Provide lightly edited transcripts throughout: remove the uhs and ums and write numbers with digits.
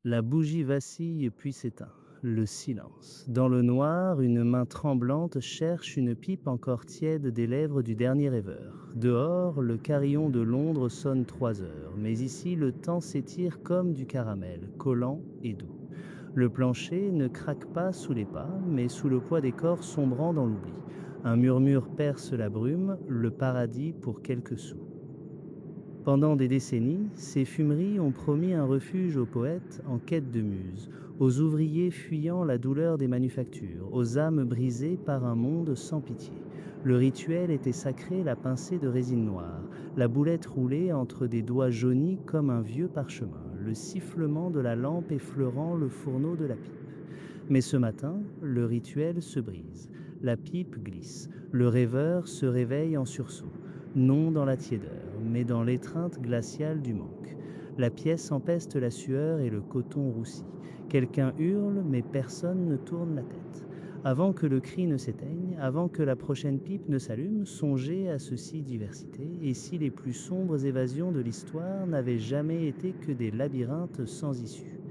La bougie vacille puis s'éteint. Le silence. Dans le noir, une main tremblante cherche une pipe encore tiède des lèvres du dernier rêveur. Dehors, le carillon de Londres sonne 3 heures, mais ici le temps s'étire comme du caramel, collant et doux. Le plancher ne craque pas sous les pas, mais sous le poids des corps sombrant dans l'oubli. Un murmure perce la brume, le paradis pour quelques sous. Pendant des décennies, ces fumeries ont promis un refuge aux poètes en quête de muse, aux ouvriers fuyant la douleur des manufactures, aux âmes brisées par un monde sans pitié. Le rituel était sacré, la pincée de résine noire, la boulette roulée entre des doigts jaunis comme un vieux parchemin, le sifflement de la lampe effleurant le fourneau de la pipe. Mais ce matin, le rituel se brise. La pipe glisse. Le rêveur se réveille en sursaut. Non dans la tiédeur, mais dans l'étreinte glaciale du manque. La pièce empeste la sueur et le coton roussit. Quelqu'un hurle, mais personne ne tourne la tête. Avant que le cri ne s'éteigne, avant que la prochaine pipe ne s'allume, songez à ceci diversité, et si les plus sombres évasions de l'histoire n'avaient jamais été que des labyrinthes sans issue.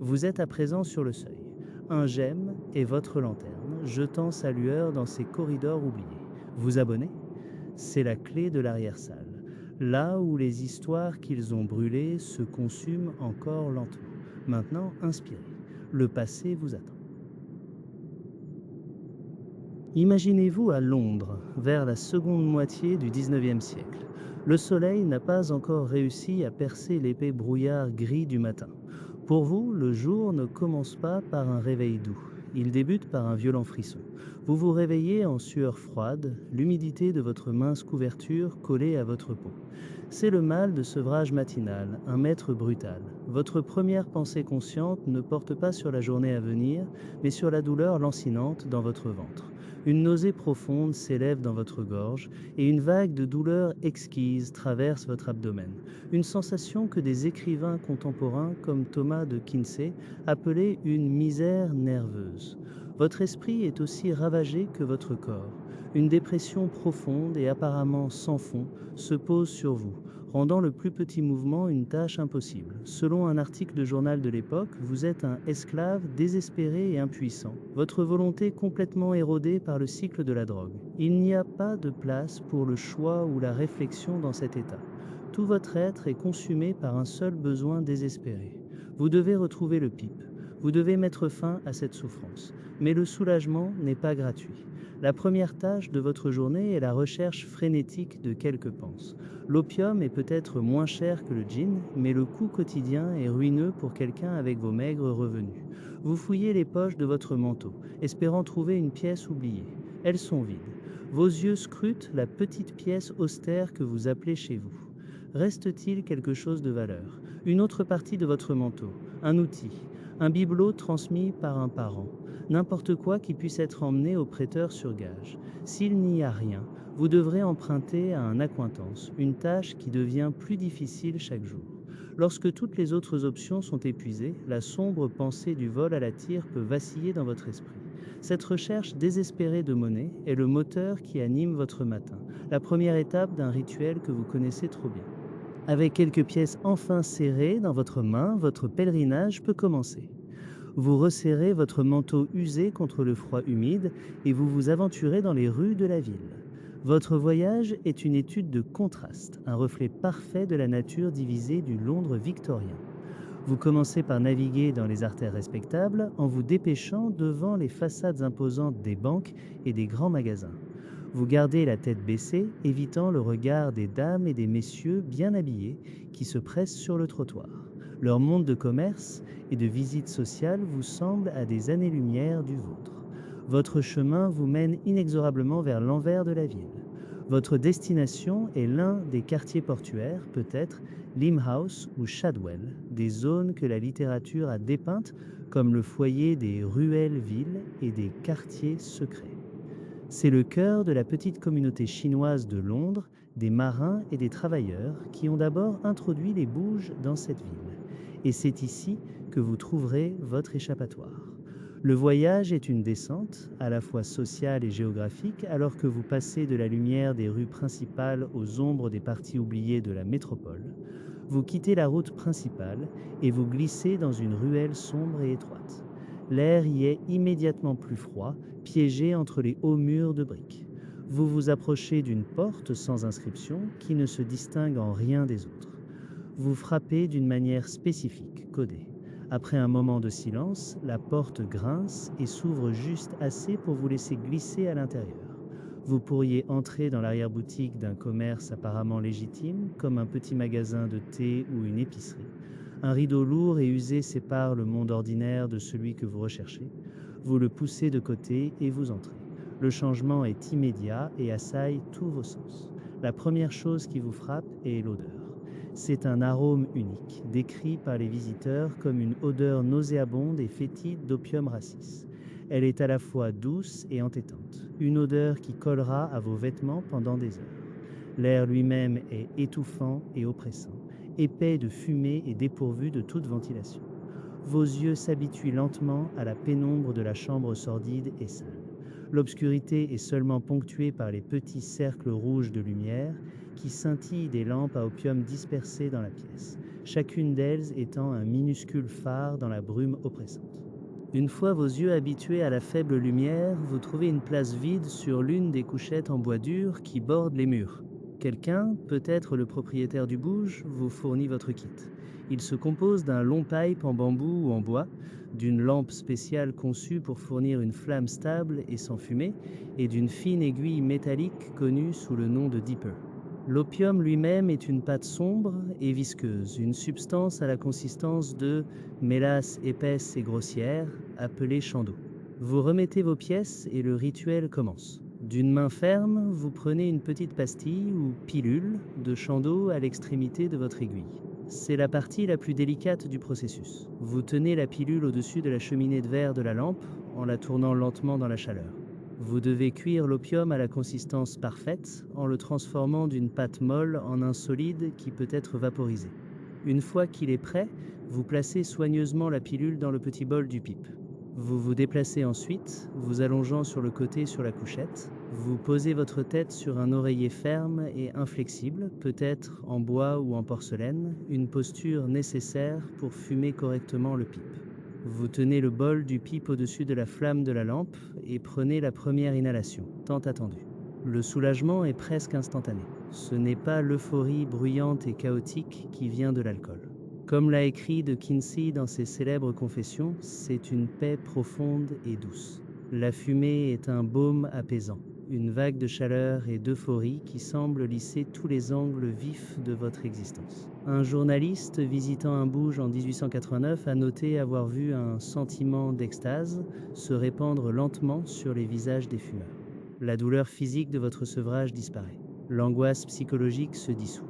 Vous êtes à présent sur le seuil. Un gemme est votre lanterne, jetant sa lueur dans ces corridors oubliés. Vous abonnez? C'est la clé de l'arrière-salle, là où les histoires qu'ils ont brûlées se consument encore lentement. Maintenant, inspirez. Le passé vous attend. Imaginez-vous à Londres, vers la seconde moitié du XIXe siècle. Le soleil n'a pas encore réussi à percer l'épais brouillard gris du matin. Pour vous, le jour ne commence pas par un réveil doux. Il débute par un violent frisson. Vous vous réveillez en sueur froide, l'humidité de votre mince couverture collée à votre peau. C'est le mal de sevrage matinal, un maître brutal. Votre première pensée consciente ne porte pas sur la journée à venir, mais sur la douleur lancinante dans votre ventre. Une nausée profonde s'élève dans votre gorge et une vague de douleur exquise traverse votre abdomen. Une sensation que des écrivains contemporains comme Thomas de Quincey appelaient une misère nerveuse. Votre esprit est aussi ravagé que votre corps. Une dépression profonde et apparemment sans fond se pose sur vous, rendant le plus petit mouvement une tâche impossible. Selon un article de journal de l'époque, vous êtes un esclave désespéré et impuissant, votre volonté complètement érodée par le cycle de la drogue. Il n'y a pas de place pour le choix ou la réflexion dans cet état. Tout votre être est consumé par un seul besoin désespéré. Vous devez retrouver le pipe. Vous devez mettre fin à cette souffrance. Mais le soulagement n'est pas gratuit. La première tâche de votre journée est la recherche frénétique de quelques penses. L'opium est peut-être moins cher que le gin, mais le coût quotidien est ruineux pour quelqu'un avec vos maigres revenus. Vous fouillez les poches de votre manteau, espérant trouver une pièce oubliée. Elles sont vides. Vos yeux scrutent la petite pièce austère que vous appelez chez vous. Reste-t-il quelque chose de valeur? Une autre partie de votre manteau? Un outil? Un bibelot transmis par un parent? N'importe quoi qui puisse être emmené au prêteur sur gage. S'il n'y a rien, vous devrez emprunter à un accointance, une tâche qui devient plus difficile chaque jour. Lorsque toutes les autres options sont épuisées, la sombre pensée du vol à la tire peut vaciller dans votre esprit. Cette recherche désespérée de monnaie est le moteur qui anime votre matin, la première étape d'un rituel que vous connaissez trop bien. Avec quelques pièces enfin serrées dans votre main, votre pèlerinage peut commencer. Vous resserrez votre manteau usé contre le froid humide et vous vous aventurez dans les rues de la ville. Votre voyage est une étude de contraste, un reflet parfait de la nature divisée du Londres victorien. Vous commencez par naviguer dans les artères respectables en vous dépêchant devant les façades imposantes des banques et des grands magasins. Vous gardez la tête baissée, évitant le regard des dames et des messieurs bien habillés qui se pressent sur le trottoir. Leur monde de commerce et de visite sociale vous semble à des années-lumière du vôtre. Votre chemin vous mène inexorablement vers l'envers de la ville. Votre destination est l'un des quartiers portuaires, peut-être Limehouse ou Shadwell, des zones que la littérature a dépeintes comme le foyer des ruelles-villes et des quartiers secrets. C'est le cœur de la petite communauté chinoise de Londres, des marins et des travailleurs qui ont d'abord introduit les bouges dans cette ville. Et c'est ici que vous trouverez votre échappatoire. Le voyage est une descente, à la fois sociale et géographique, alors que vous passez de la lumière des rues principales aux ombres des parties oubliées de la métropole. Vous quittez la route principale et vous glissez dans une ruelle sombre et étroite. L'air y est immédiatement plus froid, piégé entre les hauts murs de briques. Vous vous approchez d'une porte sans inscription qui ne se distingue en rien des autres. Vous frappez d'une manière spécifique, codée. Après un moment de silence, la porte grince et s'ouvre juste assez pour vous laisser glisser à l'intérieur. Vous pourriez entrer dans l'arrière-boutique d'un commerce apparemment légitime, comme un petit magasin de thé ou une épicerie. Un rideau lourd et usé sépare le monde ordinaire de celui que vous recherchez. Vous le poussez de côté et vous entrez. Le changement est immédiat et assaille tous vos sens. La première chose qui vous frappe est l'odeur. C'est un arôme unique, décrit par les visiteurs comme une odeur nauséabonde et fétide d'opium rassis. Elle est à la fois douce et entêtante, une odeur qui collera à vos vêtements pendant des heures. L'air lui-même est étouffant et oppressant, épais de fumée et dépourvu de toute ventilation. Vos yeux s'habituent lentement à la pénombre de la chambre sordide et sale. L'obscurité est seulement ponctuée par les petits cercles rouges de lumière qui scintillent des lampes à opium dispersées dans la pièce, chacune d'elles étant un minuscule phare dans la brume oppressante. Une fois vos yeux habitués à la faible lumière, vous trouvez une place vide sur l'une des couchettes en bois dur qui bordent les murs. Quelqu'un, peut-être le propriétaire du bouge, vous fournit votre kit. Il se compose d'un long pipe en bambou ou en bois, d'une lampe spéciale conçue pour fournir une flamme stable et sans fumée, et d'une fine aiguille métallique connue sous le nom de dipper. L'opium lui-même est une pâte sombre et visqueuse, une substance à la consistance de mélasse épaisse et grossière, appelée chando. Vous remettez vos pièces et le rituel commence. D'une main ferme, vous prenez une petite pastille ou pilule de chando à l'extrémité de votre aiguille. C'est la partie la plus délicate du processus. Vous tenez la pilule au-dessus de la cheminée de verre de la lampe en la tournant lentement dans la chaleur. Vous devez cuire l'opium à la consistance parfaite en le transformant d'une pâte molle en un solide qui peut être vaporisé. Une fois qu'il est prêt, vous placez soigneusement la pilule dans le petit bol du pipe. Vous vous déplacez ensuite, vous allongeant sur le côté sur la couchette. Vous posez votre tête sur un oreiller ferme et inflexible, peut-être en bois ou en porcelaine, une posture nécessaire pour fumer correctement le pipe. Vous tenez le bol du pipe au-dessus de la flamme de la lampe et prenez la première inhalation, tant attendue. Le soulagement est presque instantané. Ce n'est pas l'euphorie bruyante et chaotique qui vient de l'alcool. Comme l'a écrit De Quincey dans ses célèbres confessions, c'est une paix profonde et douce. La fumée est un baume apaisant, une vague de chaleur et d'euphorie qui semble lisser tous les angles vifs de votre existence. Un journaliste visitant un bouge en 1889 a noté avoir vu un sentiment d'extase se répandre lentement sur les visages des fumeurs. La douleur physique de votre sevrage disparaît. L'angoisse psychologique se dissout.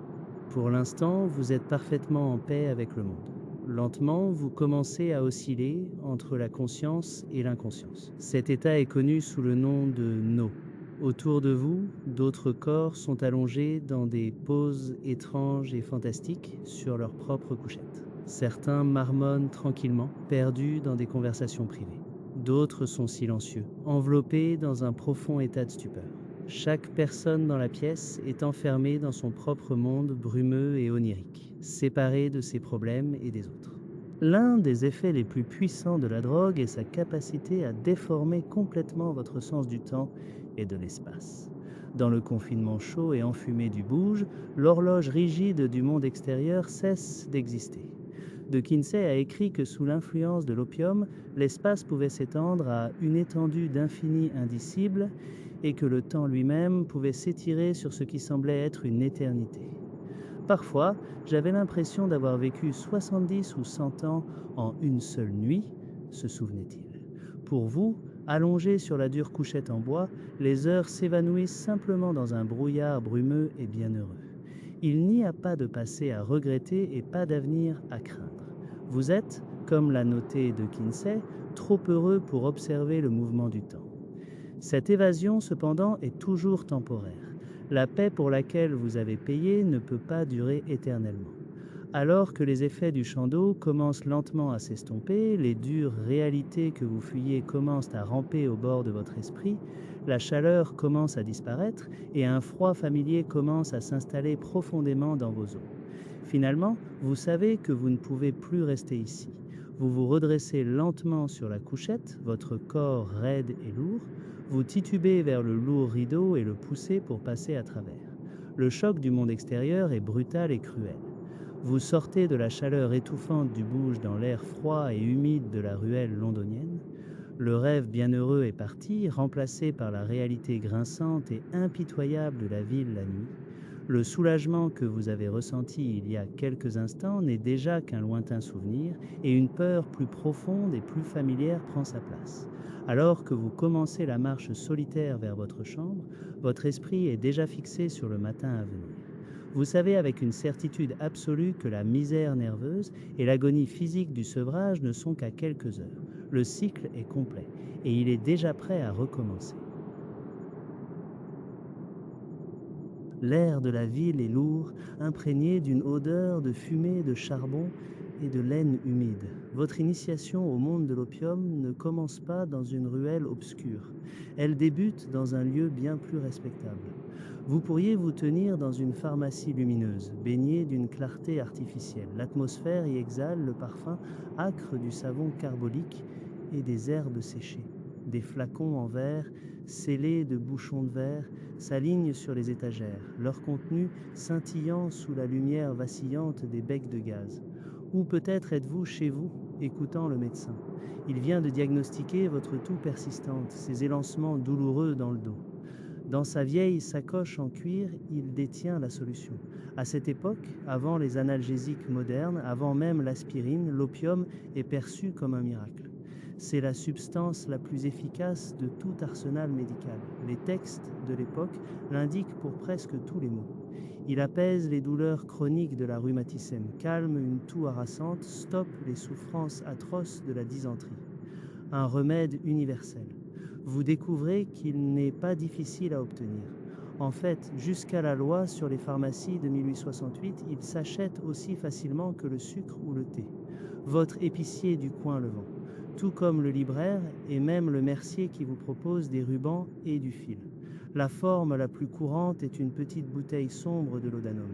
Pour l'instant, vous êtes parfaitement en paix avec le monde. Lentement, vous commencez à osciller entre la conscience et l'inconscience. Cet état est connu sous le nom de no. Autour de vous, d'autres corps sont allongés dans des poses étranges et fantastiques sur leur propre couchette. Certains marmonnent tranquillement, perdus dans des conversations privées. D'autres sont silencieux, enveloppés dans un profond état de stupeur. Chaque personne dans la pièce est enfermée dans son propre monde brumeux et onirique, séparée de ses problèmes et des autres. L'un des effets les plus puissants de la drogue est sa capacité à déformer complètement votre sens du temps et de l'espace. Dans le confinement chaud et enfumé du bouge, l'horloge rigide du monde extérieur cesse d'exister. De Quincey a écrit que sous l'influence de l'opium, l'espace pouvait s'étendre à une étendue d'infini indicible et que le temps lui-même pouvait s'étirer sur ce qui semblait être une éternité. Parfois, j'avais l'impression d'avoir vécu 70 ou 100 ans en une seule nuit, se souvenait-il. Pour vous, allongé sur la dure couchette en bois, les heures s'évanouissent simplement dans un brouillard brumeux et bienheureux. Il n'y a pas de passé à regretter et pas d'avenir à craindre. Vous êtes, comme l'a noté De Quincey, trop heureux pour observer le mouvement du temps. Cette évasion, cependant, est toujours temporaire. La paix pour laquelle vous avez payé ne peut pas durer éternellement. Alors que les effets du chando commencent lentement à s'estomper, les dures réalités que vous fuyez commencent à ramper au bord de votre esprit, la chaleur commence à disparaître et un froid familier commence à s'installer profondément dans vos os. Finalement, vous savez que vous ne pouvez plus rester ici. Vous vous redressez lentement sur la couchette, votre corps raide et lourd. Vous titubez vers le lourd rideau et le poussez pour passer à travers. Le choc du monde extérieur est brutal et cruel. Vous sortez de la chaleur étouffante du bouge dans l'air froid et humide de la ruelle londonienne. Le rêve bienheureux est parti, remplacé par la réalité grinçante et impitoyable de la ville la nuit. Le soulagement que vous avez ressenti il y a quelques instants n'est déjà qu'un lointain souvenir, et une peur plus profonde et plus familière prend sa place. Alors que vous commencez la marche solitaire vers votre chambre, votre esprit est déjà fixé sur le matin à venir. Vous savez avec une certitude absolue que la misère nerveuse et l'agonie physique du sevrage ne sont qu'à quelques heures. Le cycle est complet et il est déjà prêt à recommencer. L'air de la ville est lourd, imprégné d'une odeur de fumée, de charbon et de laine humide. Votre initiation au monde de l'opium ne commence pas dans une ruelle obscure. Elle débute dans un lieu bien plus respectable. Vous pourriez vous tenir dans une pharmacie lumineuse, baignée d'une clarté artificielle. L'atmosphère y exhale le parfum âcre du savon carbolique et des herbes séchées. Des flacons en verre, scellés de bouchons de verre, s'alignent sur les étagères, leur contenu scintillant sous la lumière vacillante des becs de gaz. Ou peut-être êtes-vous chez vous, écoutant le médecin. Il vient de diagnostiquer votre toux persistante, ces élancements douloureux dans le dos. Dans sa vieille sacoche en cuir, il détient la solution. À cette époque, avant les analgésiques modernes, avant même l'aspirine, l'opium est perçu comme un miracle. C'est la substance la plus efficace de tout arsenal médical. Les textes de l'époque l'indiquent pour presque tous les maux. Il apaise les douleurs chroniques de la rhumaticème, calme une toux harassante, stoppe les souffrances atroces de la dysenterie. Un remède universel. Vous découvrez qu'il n'est pas difficile à obtenir. En fait, jusqu'à la loi sur les pharmacies de 1868, il s'achète aussi facilement que le sucre ou le thé. Votre épicier du coin le vend, tout comme le libraire et même le mercier qui vous propose des rubans et du fil. La forme la plus courante est une petite bouteille sombre de laudanum,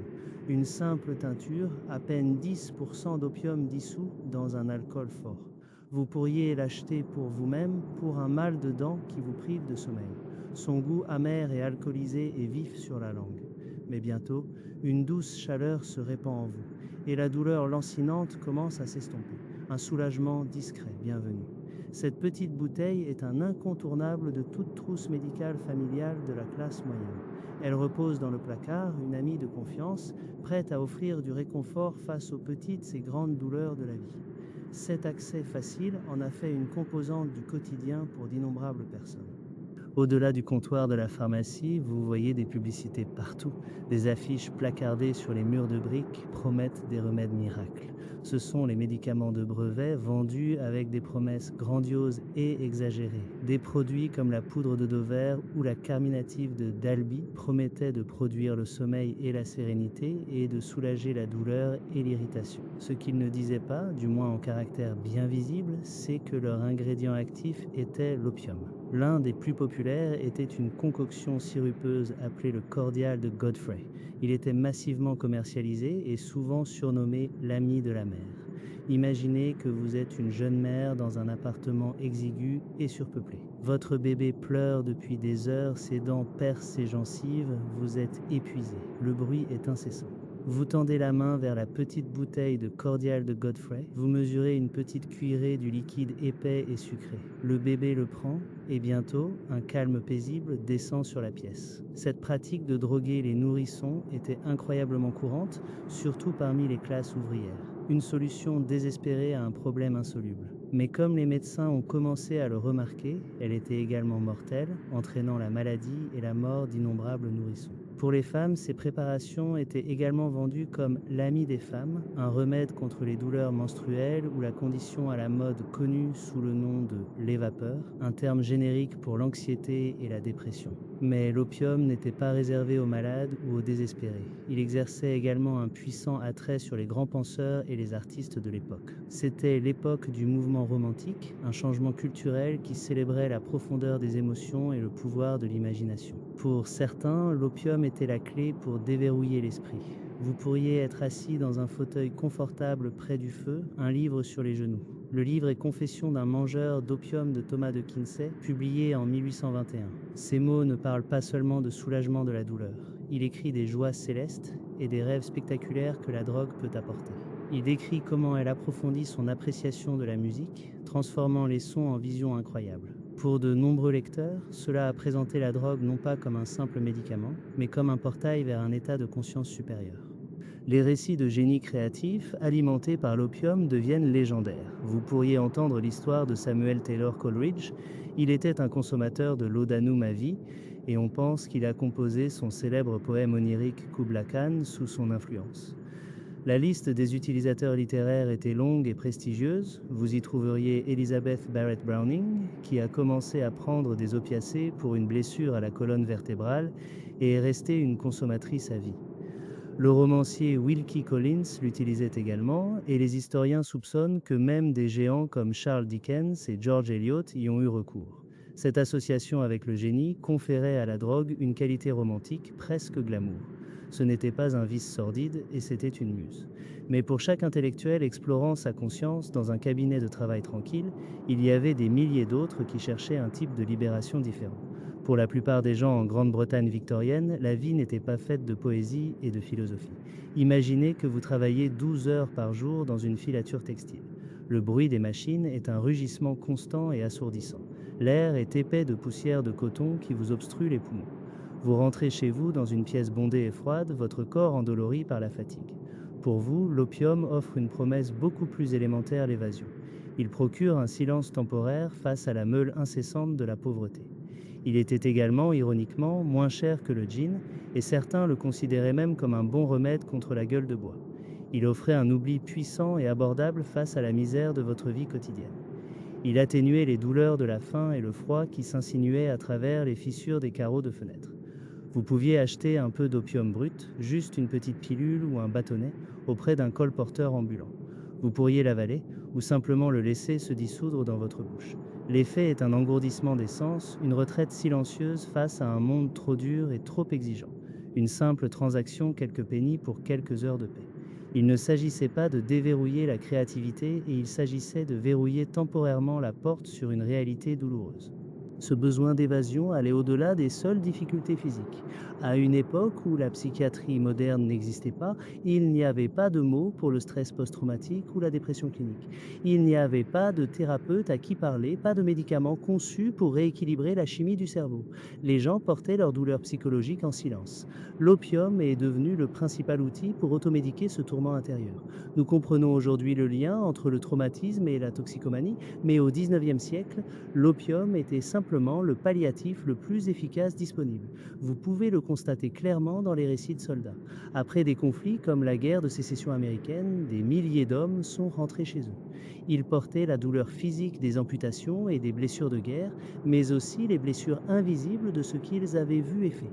une simple teinture, à peine 10% d'opium dissous dans un alcool fort. Vous pourriez l'acheter pour vous-même pour un mal de dents qui vous prive de sommeil. Son goût amer et alcoolisé est vif sur la langue. Mais bientôt, une douce chaleur se répand en vous, et la douleur lancinante commence à s'estomper. Un soulagement discret, bienvenu. Cette petite bouteille est un incontournable de toute trousse médicale familiale de la classe moyenne. Elle repose dans le placard, une amie de confiance, prête à offrir du réconfort face aux petites et grandes douleurs de la vie. Cet accès facile en a fait une composante du quotidien pour d'innombrables personnes. Au-delà du comptoir de la pharmacie, vous voyez des publicités partout. Des affiches placardées sur les murs de briques promettent des remèdes miracles. Ce sont les médicaments de brevet vendus avec des promesses grandioses et exagérées. Des produits comme la poudre de Dover ou la carminative de Dalby promettaient de produire le sommeil et la sérénité et de soulager la douleur et l'irritation. Ce qu'ils ne disaient pas, du moins en caractère bien visible, c'est que leur ingrédient actif était l'opium. L'un des plus populaires était une concoction sirupeuse appelée le cordial de Godfrey. Il était massivement commercialisé et souvent surnommé l'ami de la mère. Imaginez que vous êtes une jeune mère dans un appartement exigu et surpeuplé. Votre bébé pleure depuis des heures, ses dents percent ses gencives, vous êtes épuisé. Le bruit est incessant. Vous tendez la main vers la petite bouteille de cordial de Godfrey. Vous mesurez une petite cuillerée du liquide épais et sucré. Le bébé le prend et bientôt, un calme paisible descend sur la pièce. Cette pratique de droguer les nourrissons était incroyablement courante, surtout parmi les classes ouvrières. Une solution désespérée à un problème insoluble. Mais comme les médecins ont commencé à le remarquer, elle était également mortelle, entraînant la maladie et la mort d'innombrables nourrissons. Pour les femmes, ces préparations étaient également vendues comme l'ami des femmes, un remède contre les douleurs menstruelles ou la condition à la mode connue sous le nom de l'évapeur, un terme générique pour l'anxiété et la dépression. Mais l'opium n'était pas réservé aux malades ou aux désespérés. Il exerçait également un puissant attrait sur les grands penseurs et les artistes de l'époque. C'était l'époque du mouvement romantique, un changement culturel qui célébrait la profondeur des émotions et le pouvoir de l'imagination. Pour certains, l'opium était la clé pour déverrouiller l'esprit. Vous pourriez être assis dans un fauteuil confortable près du feu, un livre sur les genoux. Le livre est Confession d'un mangeur d'opium de Thomas de Quincey, publié en 1821. Ces mots ne parlent pas seulement de soulagement de la douleur. Il écrit des joies célestes et des rêves spectaculaires que la drogue peut apporter. Il décrit comment elle approfondit son appréciation de la musique, transformant les sons en visions incroyables. Pour de nombreux lecteurs, cela a présenté la drogue non pas comme un simple médicament, mais comme un portail vers un état de conscience supérieur. Les récits de génie créatif, alimentés par l'opium, deviennent légendaires. Vous pourriez entendre l'histoire de Samuel Taylor Coleridge. Il était un consommateur de laudanum à vie, et on pense qu'il a composé son célèbre poème onirique Kubla Khan sous son influence. La liste des utilisateurs littéraires était longue et prestigieuse. Vous y trouveriez Elizabeth Barrett Browning, qui a commencé à prendre des opiacés pour une blessure à la colonne vertébrale et est restée une consommatrice à vie. Le romancier Wilkie Collins l'utilisait également, et les historiens soupçonnent que même des géants comme Charles Dickens et George Eliot y ont eu recours. Cette association avec le génie conférait à la drogue une qualité romantique presque glamour. Ce n'était pas un vice sordide et c'était une muse. Mais pour chaque intellectuel explorant sa conscience dans un cabinet de travail tranquille, il y avait des milliers d'autres qui cherchaient un type de libération différent. Pour la plupart des gens en Grande-Bretagne victorienne, la vie n'était pas faite de poésie et de philosophie. Imaginez que vous travaillez 12 heures par jour dans une filature textile. Le bruit des machines est un rugissement constant et assourdissant. L'air est épais de poussière de coton qui vous obstrue les poumons. Vous rentrez chez vous dans une pièce bondée et froide, votre corps endolori par la fatigue. Pour vous, l'opium offre une promesse beaucoup plus élémentaire, l'évasion. Il procure un silence temporaire face à la meule incessante de la pauvreté. Il était également, ironiquement, moins cher que le gin, et certains le considéraient même comme un bon remède contre la gueule de bois. Il offrait un oubli puissant et abordable face à la misère de votre vie quotidienne. Il atténuait les douleurs de la faim et le froid qui s'insinuaient à travers les fissures des carreaux de fenêtre. Vous pouviez acheter un peu d'opium brut, juste une petite pilule ou un bâtonnet, auprès d'un colporteur ambulant. Vous pourriez l'avaler ou simplement le laisser se dissoudre dans votre bouche. L'effet est un engourdissement des sens, une retraite silencieuse face à un monde trop dur et trop exigeant. Une simple transaction, quelques pennies pour quelques heures de paix. Il ne s'agissait pas de déverrouiller la créativité et il s'agissait de verrouiller temporairement la porte sur une réalité douloureuse. Ce besoin d'évasion allait au-delà des seules difficultés physiques. À une époque où la psychiatrie moderne n'existait pas, il n'y avait pas de mots pour le stress post-traumatique ou la dépression clinique. Il n'y avait pas de thérapeute à qui parler, pas de médicaments conçus pour rééquilibrer la chimie du cerveau. Les gens portaient leur douleur psychologique en silence. L'opium est devenu le principal outil pour automédiquer ce tourment intérieur. Nous comprenons aujourd'hui le lien entre le traumatisme et la toxicomanie, mais au XIXe siècle, l'opium était simplement le palliatif le plus efficace disponible. Vous pouvez le constater clairement dans les récits de soldats. Après des conflits comme la guerre de sécession américaine, des milliers d'hommes sont rentrés chez eux. Ils portaient la douleur physique des amputations et des blessures de guerre, mais aussi les blessures invisibles de ce qu'ils avaient vu et fait.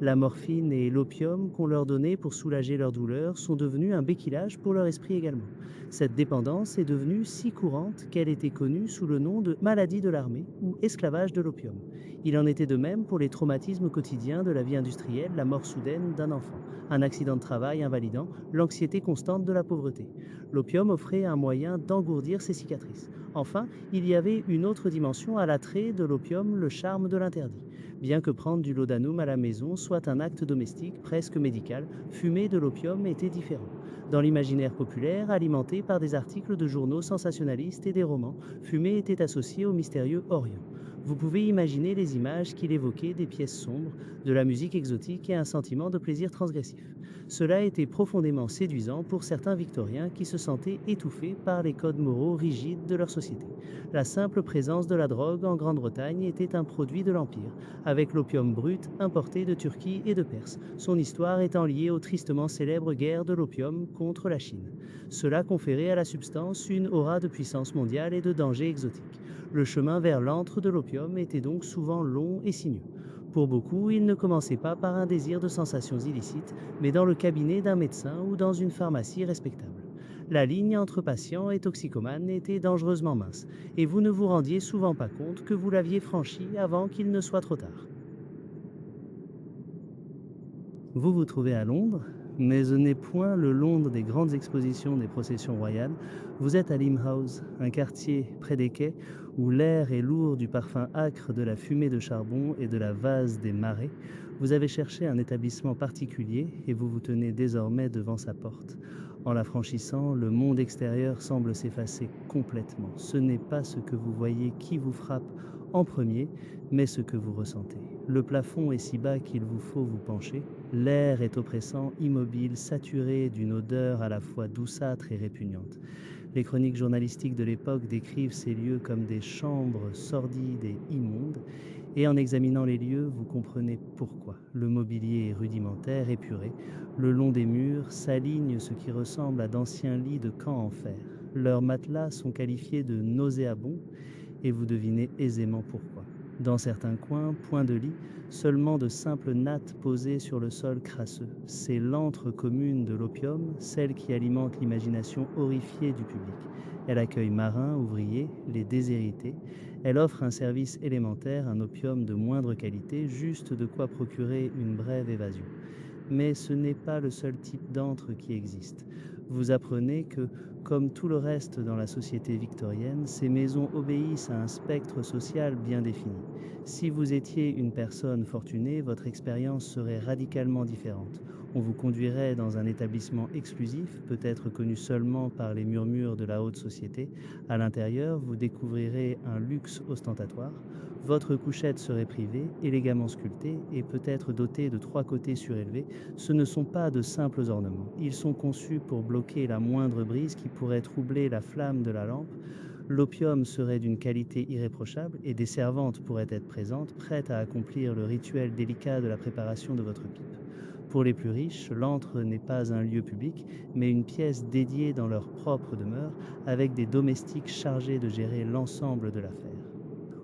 La morphine et l'opium qu'on leur donnait pour soulager leur douleur sont devenus un béquillage pour leur esprit également. Cette dépendance est devenue si courante qu'elle était connue sous le nom de maladie de l'armée ou esclavage de l'opium. Il en était de même pour les traumatismes quotidiens de la vie industrielle, la mort soudaine d'un enfant, un accident de travail invalidant, l'anxiété constante de la pauvreté. L'opium offrait un moyen d'engourdir ces cicatrices. Enfin, il y avait une autre dimension à l'attrait de l'opium, le charme de l'interdit. Bien que prendre du laudanum à la maison soit un acte domestique presque médical, fumer de l'opium était différent. Dans l'imaginaire populaire, alimenté par des articles de journaux sensationnalistes et des romans, fumer était associé au mystérieux Orient. Vous pouvez imaginer les images qu'il évoquait des pièces sombres, de la musique exotique et un sentiment de plaisir transgressif. Cela était profondément séduisant pour certains victoriens qui se sentaient étouffés par les codes moraux rigides de leur société. La simple présence de la drogue en Grande-Bretagne était un produit de l'Empire, avec l'opium brut importé de Turquie et de Perse, son histoire étant liée aux tristement célèbres guerres de l'opium contre la Chine. Cela conférait à la substance une aura de puissance mondiale et de danger exotique. Le chemin vers l'antre de l'opium était donc souvent long et sinueux. Pour beaucoup, il ne commençait pas par un désir de sensations illicites, mais dans le cabinet d'un médecin ou dans une pharmacie respectable. La ligne entre patient et toxicomane était dangereusement mince, et vous ne vous rendiez souvent pas compte que vous l'aviez franchie avant qu'il ne soit trop tard. Vous vous trouvez à Londres, mais ce n'est point le Londres des grandes expositions des processions royales. Vous êtes à Limehouse, un quartier près des quais où l'air est lourd du parfum âcre de la fumée de charbon et de la vase des marais. Vous avez cherché un établissement particulier et vous vous tenez désormais devant sa porte. En la franchissant, le monde extérieur semble s'effacer complètement. Ce n'est pas ce que vous voyez qui vous frappe en premier, mais ce que vous ressentez. Le plafond est si bas qu'il vous faut vous pencher. L'air est oppressant, immobile, saturé d'une odeur à la fois douceâtre et répugnante. Les chroniques journalistiques de l'époque décrivent ces lieux comme des chambres sordides et immondes, et en examinant les lieux, vous comprenez pourquoi. Le mobilier est rudimentaire, épuré. Le long des murs s'alignent ce qui ressemble à d'anciens lits de camp en fer. Leurs matelas sont qualifiés de nauséabonds, et vous devinez aisément pourquoi. Dans certains coins, point de lit, seulement de simples nattes posées sur le sol crasseux. C'est l'antre commune de l'opium, celle qui alimente l'imagination horrifiée du public. Elle accueille marins, ouvriers, les déshérités. Elle offre un service élémentaire, un opium de moindre qualité, juste de quoi procurer une brève évasion. Mais ce n'est pas le seul type d'antre qui existe. Vous apprenez que, comme tout le reste dans la société victorienne, ces maisons obéissent à un spectre social bien défini. Si vous étiez une personne fortunée, votre expérience serait radicalement différente. On vous conduirait dans un établissement exclusif, peut-être connu seulement par les murmures de la haute société. À l'intérieur, vous découvrirez un luxe ostentatoire. Votre couchette serait privée, élégamment sculptée et peut-être dotée de 3 côtés surélevés. Ce ne sont pas de simples ornements. Ils sont conçus pour bloquer la moindre brise qui pourrait troubler la flamme de la lampe. L'opium serait d'une qualité irréprochable et des servantes pourraient être présentes, prêtes à accomplir le rituel délicat de la préparation de votre pipe. Pour les plus riches, l'antre n'est pas un lieu public, mais une pièce dédiée dans leur propre demeure, avec des domestiques chargés de gérer l'ensemble de l'affaire.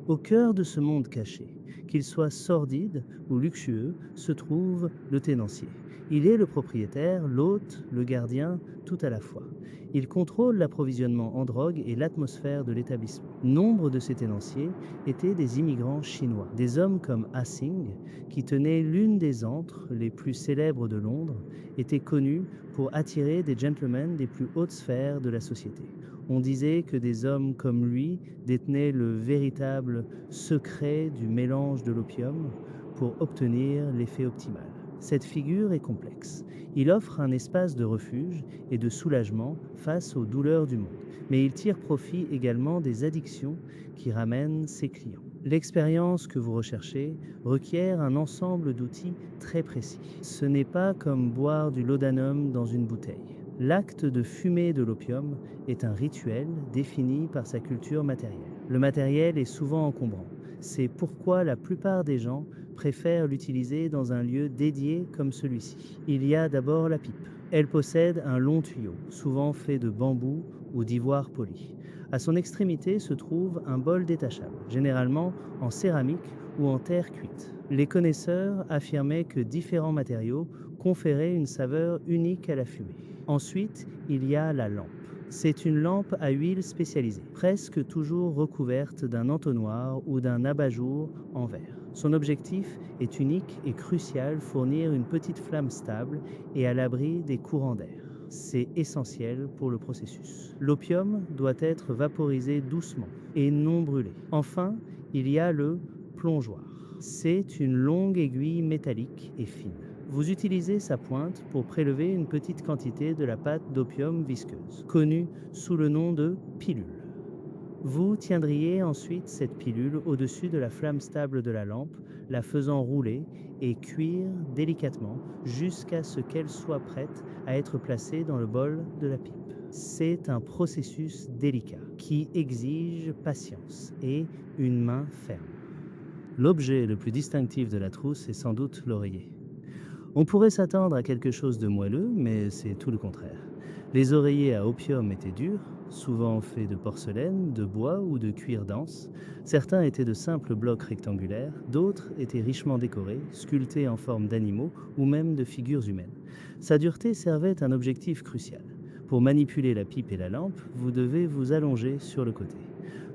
Au cœur de ce monde caché, qu'il soit sordide ou luxueux, se trouve le tenancier. Il est le propriétaire, l'hôte, le gardien, tout à la fois. Il contrôle l'approvisionnement en drogue et l'atmosphère de l'établissement. Nombre de ces tenanciers étaient des immigrants chinois, des hommes comme Ah Sing, qui tenaient l'une des antres les plus célèbres de Londres, étaient connus pour attirer des gentlemen des plus hautes sphères de la société. On disait que des hommes comme lui détenaient le véritable secret du mélange de l'opium pour obtenir l'effet optimal. Cette figure est complexe. Il offre un espace de refuge et de soulagement face aux douleurs du monde, mais il tire profit également des addictions qui ramènent ses clients. L'expérience que vous recherchez requiert un ensemble d'outils très précis. Ce n'est pas comme boire du laudanum dans une bouteille. L'acte de fumer de l'opium est un rituel défini par sa culture matérielle. Le matériel est souvent encombrant. C'est pourquoi la plupart des gens préfèrent l'utiliser dans un lieu dédié comme celui-ci. Il y a d'abord la pipe. Elle possède un long tuyau, souvent fait de bambou ou d'ivoire poli. À son extrémité se trouve un bol détachable, généralement en céramique ou en terre cuite. Les connaisseurs affirmaient que différents matériaux conféraient une saveur unique à la fumée. Ensuite, il y a la lampe. C'est une lampe à huile spécialisée, presque toujours recouverte d'un entonnoir ou d'un abat-jour en verre. Son objectif est unique et crucial, fournir une petite flamme stable et à l'abri des courants d'air. C'est essentiel pour le processus. L'opium doit être vaporisé doucement et non brûlé. Enfin, il y a le plongeoir. C'est une longue aiguille métallique et fine. Vous utilisez sa pointe pour prélever une petite quantité de la pâte d'opium visqueuse, connue sous le nom de pilule. Vous tiendriez ensuite cette pilule au-dessus de la flamme stable de la lampe, la faisant rouler et cuire délicatement jusqu'à ce qu'elle soit prête à être placée dans le bol de la pipe. C'est un processus délicat qui exige patience et une main ferme. L'objet le plus distinctif de la trousse est sans doute l'oreiller. On pourrait s'attendre à quelque chose de moelleux, mais c'est tout le contraire. Les oreillers à opium étaient durs, souvent faits de porcelaine, de bois ou de cuir dense. Certains étaient de simples blocs rectangulaires, d'autres étaient richement décorés, sculptés en forme d'animaux ou même de figures humaines. Sa dureté servait un objectif crucial. Pour manipuler la pipe et la lampe, vous devez vous allonger sur le côté.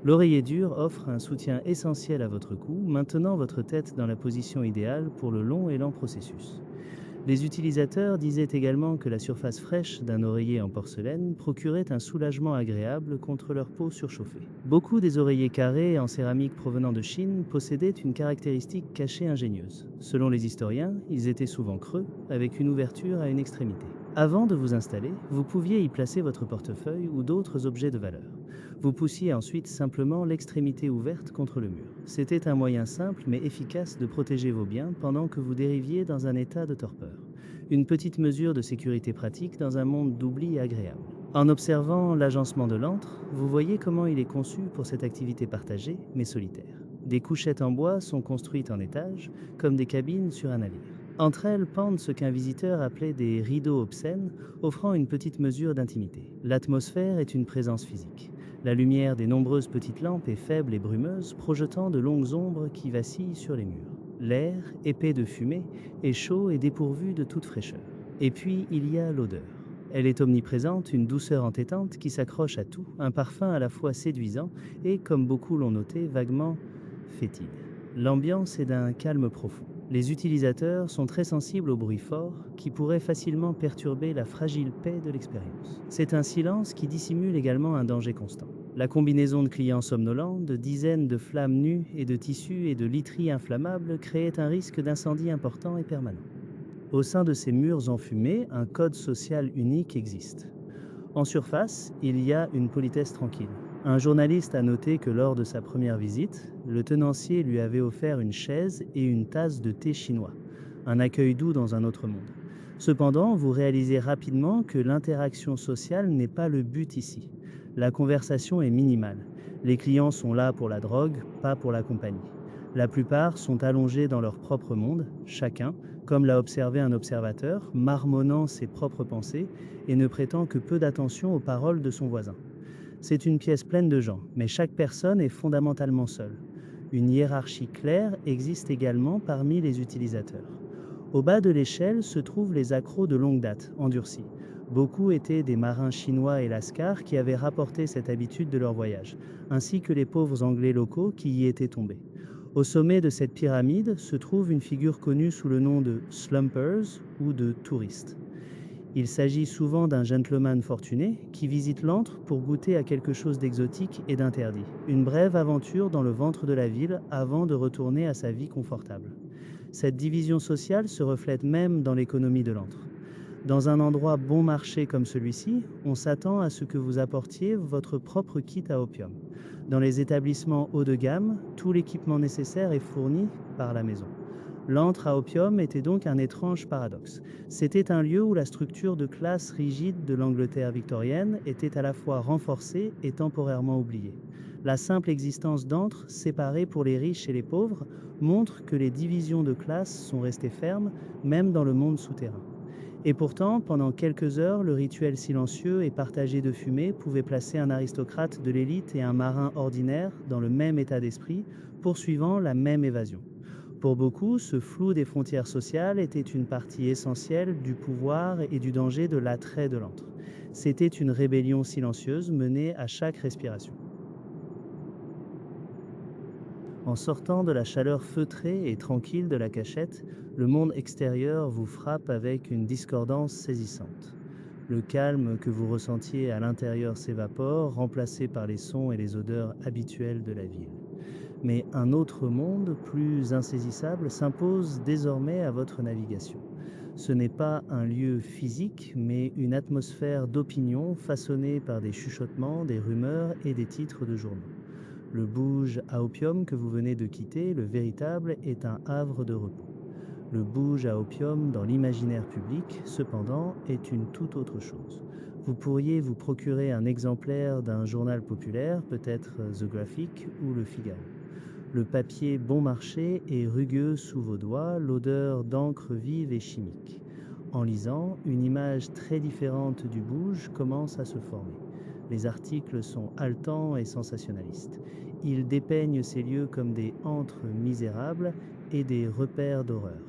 L'oreiller dur offre un soutien essentiel à votre cou, maintenant votre tête dans la position idéale pour le long et lent processus. Les utilisateurs disaient également que la surface fraîche d'un oreiller en porcelaine procurait un soulagement agréable contre leur peau surchauffée. Beaucoup des oreillers carrés en céramique provenant de Chine possédaient une caractéristique cachée ingénieuse. Selon les historiens, ils étaient souvent creux, avec une ouverture à une extrémité. Avant de vous installer, vous pouviez y placer votre portefeuille ou d'autres objets de valeur. Vous poussiez ensuite simplement l'extrémité ouverte contre le mur. C'était un moyen simple mais efficace de protéger vos biens pendant que vous dériviez dans un état de torpeur. Une petite mesure de sécurité pratique dans un monde d'oubli agréable. En observant l'agencement de l'antre, vous voyez comment il est conçu pour cette activité partagée mais solitaire. Des couchettes en bois sont construites en étage, comme des cabines sur un navire. Entre elles pendent ce qu'un visiteur appelait des rideaux obscènes, offrant une petite mesure d'intimité. L'atmosphère est une présence physique. La lumière des nombreuses petites lampes est faible et brumeuse, projetant de longues ombres qui vacillent sur les murs. L'air, épais de fumée, est chaud et dépourvu de toute fraîcheur. Et puis, il y a l'odeur. Elle est omniprésente, une douceur entêtante qui s'accroche à tout, un parfum à la fois séduisant et, comme beaucoup l'ont noté, vaguement fétide. L'ambiance est d'un calme profond. Les utilisateurs sont très sensibles aux bruits forts qui pourraient facilement perturber la fragile paix de l'expérience. C'est un silence qui dissimule également un danger constant. La combinaison de clients somnolents, de dizaines de flammes nues et de tissus et de literies inflammables créait un risque d'incendie important et permanent. Au sein de ces murs enfumés, un code social unique existe. En surface, il y a une politesse tranquille. Un journaliste a noté que lors de sa première visite, le tenancier lui avait offert une chaise et une tasse de thé chinois, un accueil doux dans un autre monde. Cependant, vous réalisez rapidement que l'interaction sociale n'est pas le but ici. La conversation est minimale. Les clients sont là pour la drogue, pas pour la compagnie. La plupart sont allongés dans leur propre monde, chacun, comme l'a observé un observateur, marmonnant ses propres pensées et ne prêtant que peu d'attention aux paroles de son voisin. C'est une pièce pleine de gens, mais chaque personne est fondamentalement seule. Une hiérarchie claire existe également parmi les utilisateurs. Au bas de l'échelle se trouvent les accros de longue date, endurcis. Beaucoup étaient des marins chinois et lascars qui avaient rapporté cette habitude de leur voyage, ainsi que les pauvres Anglais locaux qui y étaient tombés. Au sommet de cette pyramide se trouve une figure connue sous le nom de slumpers ou de touristes. Il s'agit souvent d'un gentleman fortuné qui visite l'antre pour goûter à quelque chose d'exotique et d'interdit. Une brève aventure dans le ventre de la ville avant de retourner à sa vie confortable. Cette division sociale se reflète même dans l'économie de l'antre. Dans un endroit bon marché comme celui-ci, on s'attend à ce que vous apportiez votre propre kit à opium. Dans les établissements haut de gamme, tout l'équipement nécessaire est fourni par la maison. L'antre à opium était donc un étrange paradoxe. C'était un lieu où la structure de classe rigide de l'Angleterre victorienne était à la fois renforcée et temporairement oubliée. La simple existence d'antres séparés pour les riches et les pauvres montre que les divisions de classe sont restées fermes, même dans le monde souterrain. Et pourtant, pendant quelques heures, le rituel silencieux et partagé de fumée pouvait placer un aristocrate de l'élite et un marin ordinaire dans le même état d'esprit, poursuivant la même évasion. Pour beaucoup, ce flou des frontières sociales était une partie essentielle du pouvoir et du danger de l'attrait de l'antre. C'était une rébellion silencieuse menée à chaque respiration. En sortant de la chaleur feutrée et tranquille de la cachette, le monde extérieur vous frappe avec une discordance saisissante. Le calme que vous ressentiez à l'intérieur s'évapore, remplacé par les sons et les odeurs habituelles de la ville. Mais un autre monde, plus insaisissable, s'impose désormais à votre navigation. Ce n'est pas un lieu physique, mais une atmosphère d'opinion façonnée par des chuchotements, des rumeurs et des titres de journaux. Le bouge à opium que vous venez de quitter, le véritable, est un havre de repos. Le bouge à opium dans l'imaginaire public, cependant, est une toute autre chose. Vous pourriez vous procurer un exemplaire d'un journal populaire, peut-être The Graphic ou Le Figaro. Le papier bon marché est rugueux sous vos doigts, l'odeur d'encre vive et chimique. En lisant, une image très différente du bouge commence à se former. Les articles sont haletants et sensationnalistes. Ils dépeignent ces lieux comme des antres misérables et des repères d'horreur.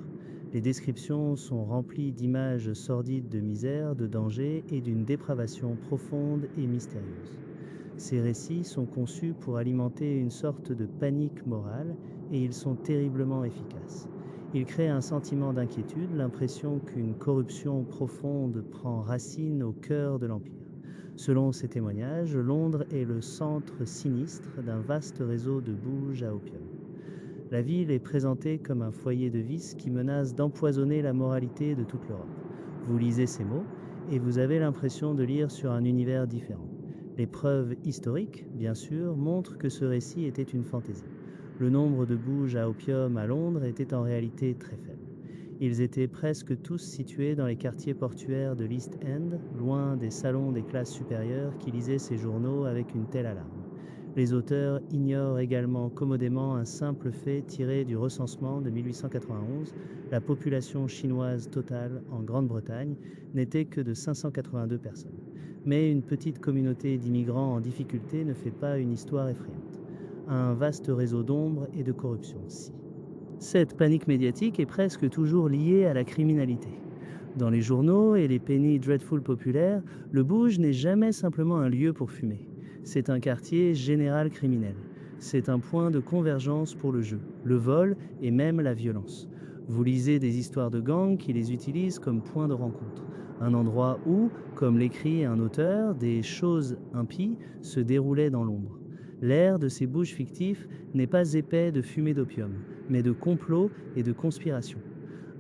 Les descriptions sont remplies d'images sordides de misère, de danger et d'une dépravation profonde et mystérieuse. Ces récits sont conçus pour alimenter une sorte de panique morale et ils sont terriblement efficaces. Il crée un sentiment d'inquiétude, l'impression qu'une corruption profonde prend racine au cœur de l'Empire. Selon ces témoignages, Londres est le centre sinistre d'un vaste réseau de bouges à opium. La ville est présentée comme un foyer de vice qui menace d'empoisonner la moralité de toute l'Europe. Vous lisez ces mots et vous avez l'impression de lire sur un univers différent. Les preuves historiques, bien sûr, montrent que ce récit était une fantaisie. Le nombre de bouges à opium à Londres était en réalité très faible. Ils étaient presque tous situés dans les quartiers portuaires de l'East End, loin des salons des classes supérieures qui lisaient ces journaux avec une telle alarme. Les auteurs ignorent également commodément un simple fait tiré du recensement de 1891. La population chinoise totale en Grande-Bretagne n'était que de 582 personnes. Mais une petite communauté d'immigrants en difficulté ne fait pas une histoire effrayante. Un vaste réseau d'ombre et de corruption, si. Cette panique médiatique est presque toujours liée à la criminalité. Dans les journaux et les penny dreadful populaires, le Bouge n'est jamais simplement un lieu pour fumer. C'est un quartier général criminel. C'est un point de convergence pour le jeu, le vol et même la violence. Vous lisez des histoires de gangs qui les utilisent comme point de rencontre. Un endroit où, comme l'écrit un auteur, des choses impies se déroulaient dans l'ombre. L'air de ces bouges fictifs n'est pas épais de fumée d'opium, mais de complots et de conspirations.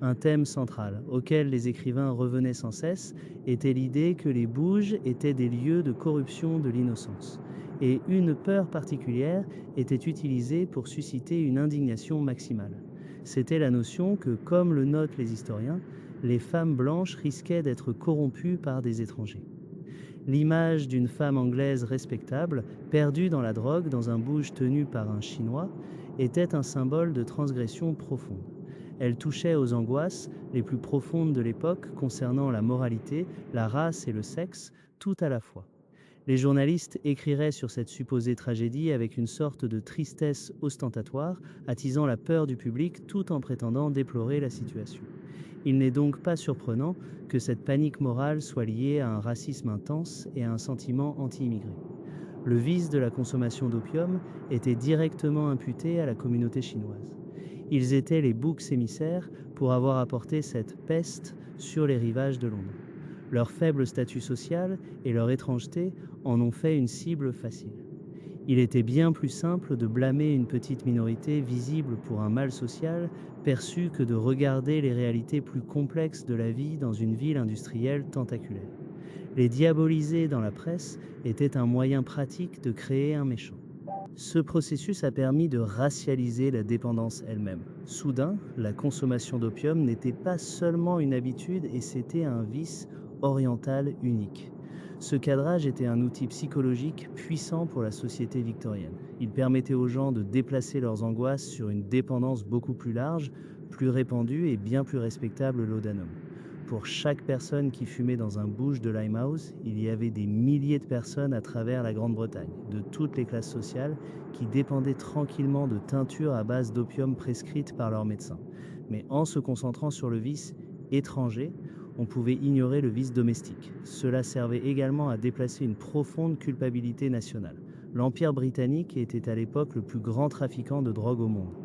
Un thème central, auquel les écrivains revenaient sans cesse, était l'idée que les bouges étaient des lieux de corruption de l'innocence. Et une peur particulière était utilisée pour susciter une indignation maximale. C'était la notion que, comme le notent les historiens, les femmes blanches risquaient d'être corrompues par des étrangers. L'image d'une femme anglaise respectable, perdue dans la drogue dans un bouge tenu par un Chinois, était un symbole de transgression profonde. Elle touchait aux angoisses les plus profondes de l'époque concernant la moralité, la race et le sexe, tout à la fois. Les journalistes écriraient sur cette supposée tragédie avec une sorte de tristesse ostentatoire, attisant la peur du public tout en prétendant déplorer la situation. Il n'est donc pas surprenant que cette panique morale soit liée à un racisme intense et à un sentiment anti-immigré. Le vice de la consommation d'opium était directement imputé à la communauté chinoise. Ils étaient les boucs émissaires pour avoir apporté cette peste sur les rivages de Londres. Leur faible statut social et leur étrangeté en ont fait une cible facile. Il était bien plus simple de blâmer une petite minorité visible pour un mal social perçu que de regarder les réalités plus complexes de la vie dans une ville industrielle tentaculaire. Les diaboliser dans la presse était un moyen pratique de créer un méchant. Ce processus a permis de racialiser la dépendance elle-même. Soudain, la consommation d'opium n'était pas seulement une habitude et c'était un vice oriental unique. Ce cadrage était un outil psychologique puissant pour la société victorienne. Il permettait aux gens de déplacer leurs angoisses sur une dépendance beaucoup plus large, plus répandue et bien plus respectable, laudanum. Pour chaque personne qui fumait dans un bouge de Limehouse, il y avait des milliers de personnes à travers la Grande-Bretagne, de toutes les classes sociales, qui dépendaient tranquillement de teintures à base d'opium prescrites par leurs médecins. Mais en se concentrant sur le vice étranger, on pouvait ignorer le vice domestique. Cela servait également à déplacer une profonde culpabilité nationale. L'Empire britannique était à l'époque le plus grand trafiquant de drogue au monde.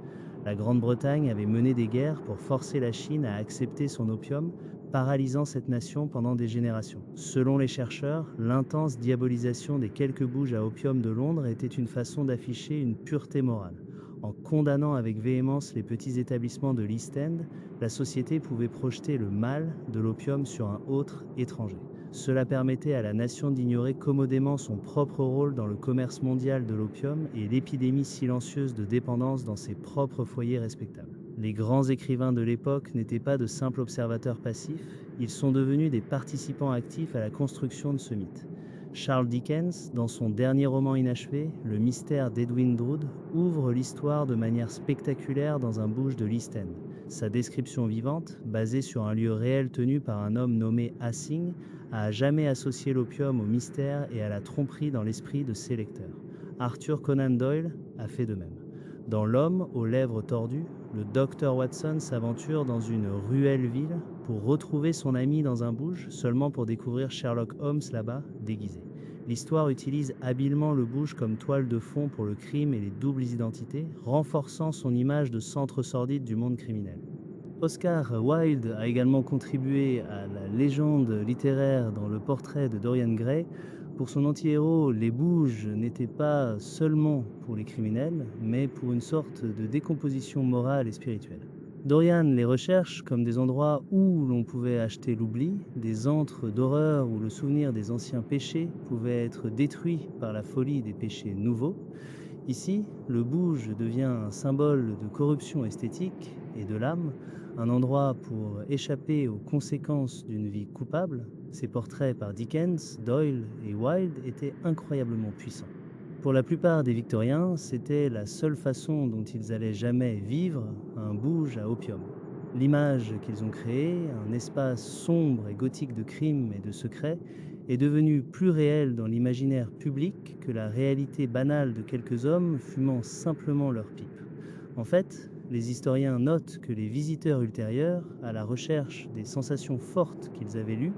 La Grande-Bretagne avait mené des guerres pour forcer la Chine à accepter son opium, paralysant cette nation pendant des générations. Selon les chercheurs, l'intense diabolisation des quelques bouges à opium de Londres était une façon d'afficher une pureté morale. En condamnant avec véhémence les petits établissements de l'East End, la société pouvait projeter le mal de l'opium sur un autre étranger. Cela permettait à la nation d'ignorer commodément son propre rôle dans le commerce mondial de l'opium et l'épidémie silencieuse de dépendance dans ses propres foyers respectables. Les grands écrivains de l'époque n'étaient pas de simples observateurs passifs, ils sont devenus des participants actifs à la construction de ce mythe. Charles Dickens, dans son dernier roman inachevé, Le mystère d'Edwin Drood, ouvre l'histoire de manière spectaculaire dans un bouge de l'East End. Sa description vivante, basée sur un lieu réel tenu par un homme nommé Assing, a à jamais associé l'opium au mystère et à la tromperie dans l'esprit de ses lecteurs. Arthur Conan Doyle a fait de même. Dans L'homme aux lèvres tordues, le docteur Watson s'aventure dans une ruelle ville pour retrouver son ami dans un bouge, seulement pour découvrir Sherlock Holmes là-bas, déguisé. L'histoire utilise habilement le bouge comme toile de fond pour le crime et les doubles identités, renforçant son image de centre sordide du monde criminel. Oscar Wilde a également contribué à la légende littéraire dans le portrait de Dorian Gray. Pour son anti-héros, les bouges n'étaient pas seulement pour les criminels, mais pour une sorte de décomposition morale et spirituelle. Dorian les recherche comme des endroits où l'on pouvait acheter l'oubli, des antres d'horreur où le souvenir des anciens péchés pouvait être détruit par la folie des péchés nouveaux. Ici, le bouge devient un symbole de corruption esthétique et de l'âme, un endroit pour échapper aux conséquences d'une vie coupable. Ces portraits par Dickens, Doyle et Wilde étaient incroyablement puissants. Pour la plupart des Victoriens, c'était la seule façon dont ils allaient jamais vivre un bouge à opium. L'image qu'ils ont créée, un espace sombre et gothique de crimes et de secrets, est devenue plus réelle dans l'imaginaire public que la réalité banale de quelques hommes fumant simplement leur pipe. En fait, les historiens notent que les visiteurs ultérieurs, à la recherche des sensations fortes qu'ils avaient lues,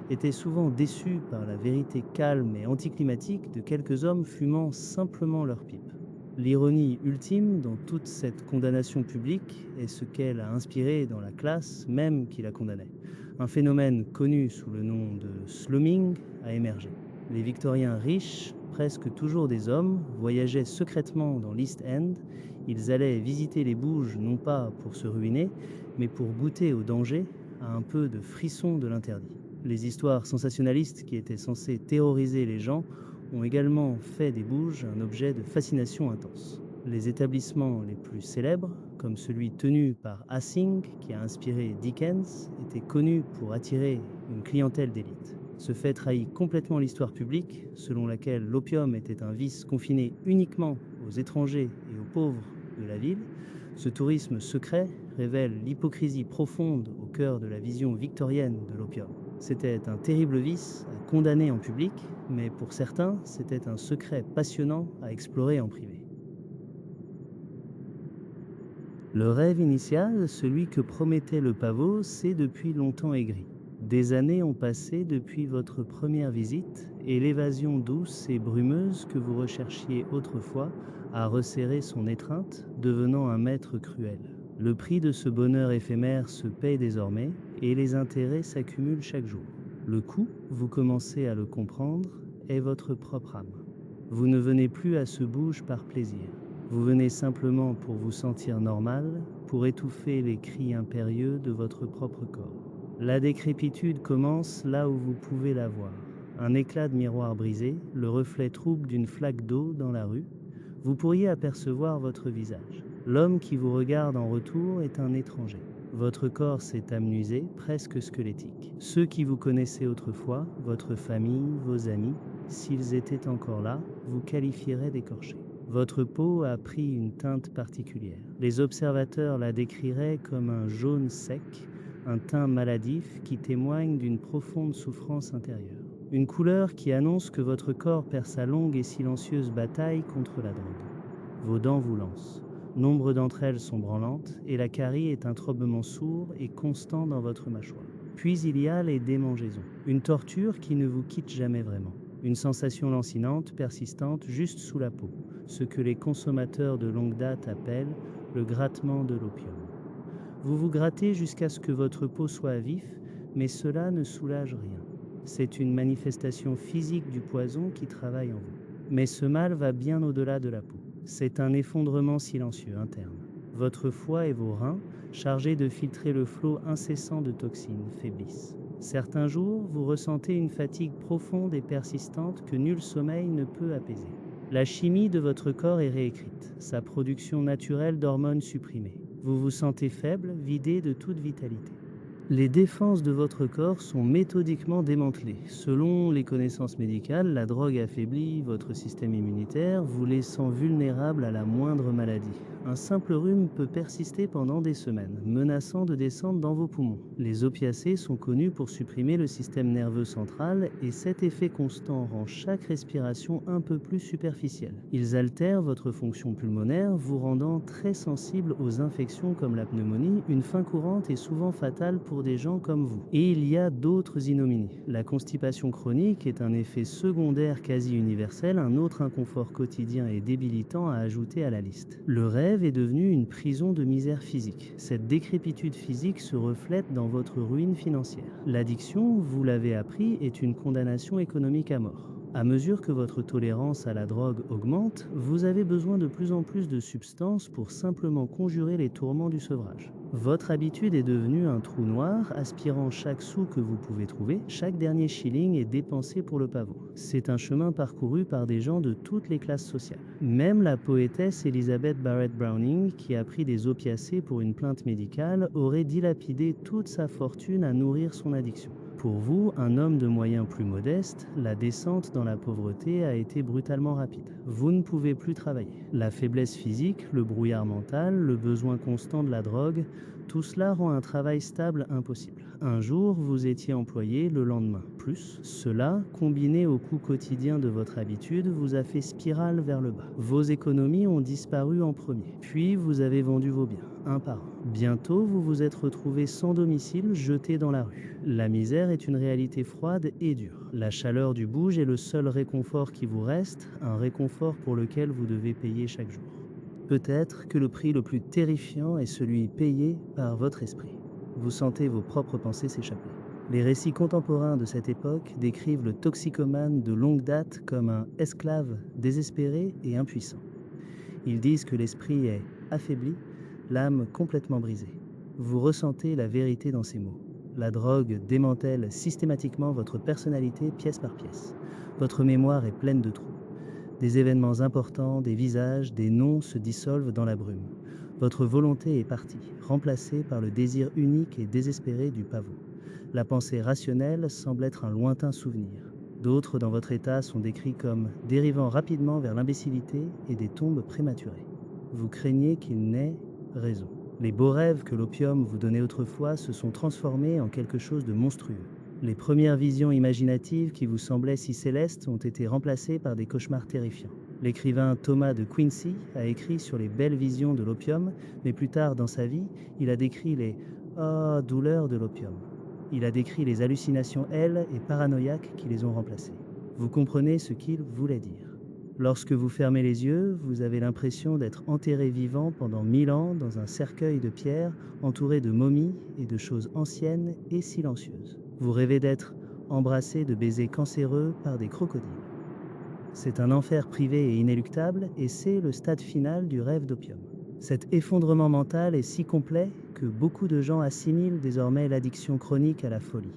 étaient souvent déçus par la vérité calme et anticlimatique de quelques hommes fumant simplement leur pipe. L'ironie ultime dans toute cette condamnation publique est ce qu'elle a inspiré dans la classe même qui la condamnait. Un phénomène connu sous le nom de slumming a émergé. Les Victoriens riches, presque toujours des hommes, voyageaient secrètement dans l'East End. Ils allaient visiter les bouges non pas pour se ruiner, mais pour goûter au danger, à un peu de frisson de l'interdit. Les histoires sensationnalistes qui étaient censées terroriser les gens ont également fait des bouges un objet de fascination intense. Les établissements les plus célèbres, comme celui tenu par Assing, qui a inspiré Dickens, étaient connus pour attirer une clientèle d'élite. Ce fait trahit complètement l'histoire publique, selon laquelle l'opium était un vice confiné uniquement aux étrangers et aux pauvres de la ville. Ce tourisme secret révèle l'hypocrisie profonde au cœur de la vision victorienne de l'opium. C'était un terrible vice à condamner en public, mais pour certains, c'était un secret passionnant à explorer en privé. Le rêve initial, celui que promettait le pavot, s'est depuis longtemps aigri. Des années ont passé depuis votre première visite et l'évasion douce et brumeuse que vous recherchiez autrefois a resserré son étreinte, devenant un maître cruel. Le prix de ce bonheur éphémère se paye désormais et les intérêts s'accumulent chaque jour. Le coût, vous commencez à le comprendre, est votre propre âme. Vous ne venez plus à ce bouge par plaisir. Vous venez simplement pour vous sentir normal, pour étouffer les cris impérieux de votre propre corps. La décrépitude commence là où vous pouvez la voir. Un éclat de miroir brisé, le reflet trouble d'une flaque d'eau dans la rue. Vous pourriez apercevoir votre visage. L'homme qui vous regarde en retour est un étranger. Votre corps s'est amenuisé, presque squelettique. Ceux qui vous connaissaient autrefois, votre famille, vos amis, s'ils étaient encore là, vous qualifieraient d'écorché. Votre peau a pris une teinte particulière. Les observateurs la décriraient comme un jaune sec, un teint maladif qui témoigne d'une profonde souffrance intérieure. Une couleur qui annonce que votre corps perd sa longue et silencieuse bataille contre la drogue. Vos dents vous lancent. Nombre d'entre elles sont branlantes et la carie est un tremblement sourd et constant dans votre mâchoire. Puis il y a les démangeaisons, une torture qui ne vous quitte jamais vraiment. Une sensation lancinante, persistante, juste sous la peau, ce que les consommateurs de longue date appellent le grattement de l'opium. Vous vous grattez jusqu'à ce que votre peau soit à vif, mais cela ne soulage rien. C'est une manifestation physique du poison qui travaille en vous. Mais ce mal va bien au-delà de la peau. C'est un effondrement silencieux interne. Votre foie et vos reins, chargés de filtrer le flot incessant de toxines, faiblissent. Certains jours, vous ressentez une fatigue profonde et persistante que nul sommeil ne peut apaiser. La chimie de votre corps est réécrite, sa production naturelle d'hormones supprimée. Vous vous sentez faible, vidé de toute vitalité. Les défenses de votre corps sont méthodiquement démantelées. Selon les connaissances médicales, la drogue affaiblit votre système immunitaire, vous laissant vulnérable à la moindre maladie. Un simple rhume peut persister pendant des semaines, menaçant de descendre dans vos poumons. Les opiacés sont connus pour supprimer le système nerveux central et cet effet constant rend chaque respiration un peu plus superficielle. Ils altèrent votre fonction pulmonaire, vous rendant très sensible aux infections comme la pneumonie, une fin courante et souvent fatale pour des gens comme vous. Et il y a d'autres ignominies. La constipation chronique est un effet secondaire quasi universel, un autre inconfort quotidien et débilitant à ajouter à la liste. Le rêve rêve est devenu une prison de misère physique. Cette décrépitude physique se reflète dans votre ruine financière. L'addiction, vous l'avez appris, est une condamnation économique à mort. À mesure que votre tolérance à la drogue augmente, vous avez besoin de plus en plus de substances pour simplement conjurer les tourments du sevrage. Votre habitude est devenue un trou noir, aspirant chaque sou que vous pouvez trouver. Chaque dernier shilling est dépensé pour le pavot. C'est un chemin parcouru par des gens de toutes les classes sociales. Même la poétesse Elizabeth Barrett Browning, qui a pris des opiacés pour une plainte médicale, aurait dilapidé toute sa fortune à nourrir son addiction. Pour vous, un homme de moyens plus modestes, la descente dans la pauvreté a été brutalement rapide. Vous ne pouvez plus travailler. La faiblesse physique, le brouillard mental, le besoin constant de la drogue, tout cela rend un travail stable impossible. Un jour, vous étiez employé, le lendemain plus. Cela, combiné au coût quotidien de votre habitude, vous a fait spirale vers le bas. Vos économies ont disparu en premier. Puis, vous avez vendu vos biens, un par un. Bientôt, vous vous êtes retrouvé sans domicile, jeté dans la rue. La misère est une réalité froide et dure. La chaleur du bouge est le seul réconfort qui vous reste, un réconfort pour lequel vous devez payer chaque jour. Peut-être que le prix le plus terrifiant est celui payé par votre esprit. Vous sentez vos propres pensées s'échapper. Les récits contemporains de cette époque décrivent le toxicomane de longue date comme un esclave désespéré et impuissant. Ils disent que l'esprit est affaibli, l'âme complètement brisée. Vous ressentez la vérité dans ces mots. La drogue démantèle systématiquement votre personnalité pièce par pièce. Votre mémoire est pleine de trous. Des événements importants, des visages, des noms se dissolvent dans la brume. Votre volonté est partie, remplacée par le désir unique et désespéré du pavot. La pensée rationnelle semble être un lointain souvenir. D'autres dans votre état sont décrits comme dérivant rapidement vers l'imbécilité et des tombes prématurées. Vous craignez qu'il n'ait raison. Les beaux rêves que l'opium vous donnait autrefois se sont transformés en quelque chose de monstrueux. Les premières visions imaginatives qui vous semblaient si célestes ont été remplacées par des cauchemars terrifiants. L'écrivain Thomas de Quincy a écrit sur les belles visions de l'opium, mais plus tard dans sa vie, il a décrit les douleurs de l'opium. Il a décrit les hallucinations, elles, et paranoïaques qui les ont remplacées. Vous comprenez ce qu'il voulait dire. Lorsque vous fermez les yeux, vous avez l'impression d'être enterré vivant pendant 1000 ans dans un cercueil de pierre entouré de momies et de choses anciennes et silencieuses. Vous rêvez d'être embrassé de baisers cancéreux par des crocodiles. C'est un enfer privé et inéluctable, et c'est le stade final du rêve d'opium. Cet effondrement mental est si complet que beaucoup de gens assimilent désormais l'addiction chronique à la folie.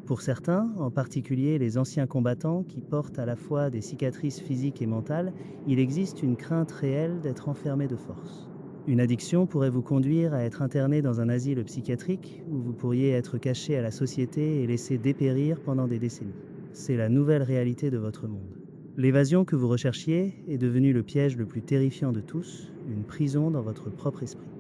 Pour certains, en particulier les anciens combattants qui portent à la fois des cicatrices physiques et mentales, il existe une crainte réelle d'être enfermé de force. Une addiction pourrait vous conduire à être interné dans un asile psychiatrique où vous pourriez être caché à la société et laissé dépérir pendant des décennies. C'est la nouvelle réalité de votre monde. L'évasion que vous recherchiez est devenue le piège le plus terrifiant de tous, une prison dans votre propre esprit.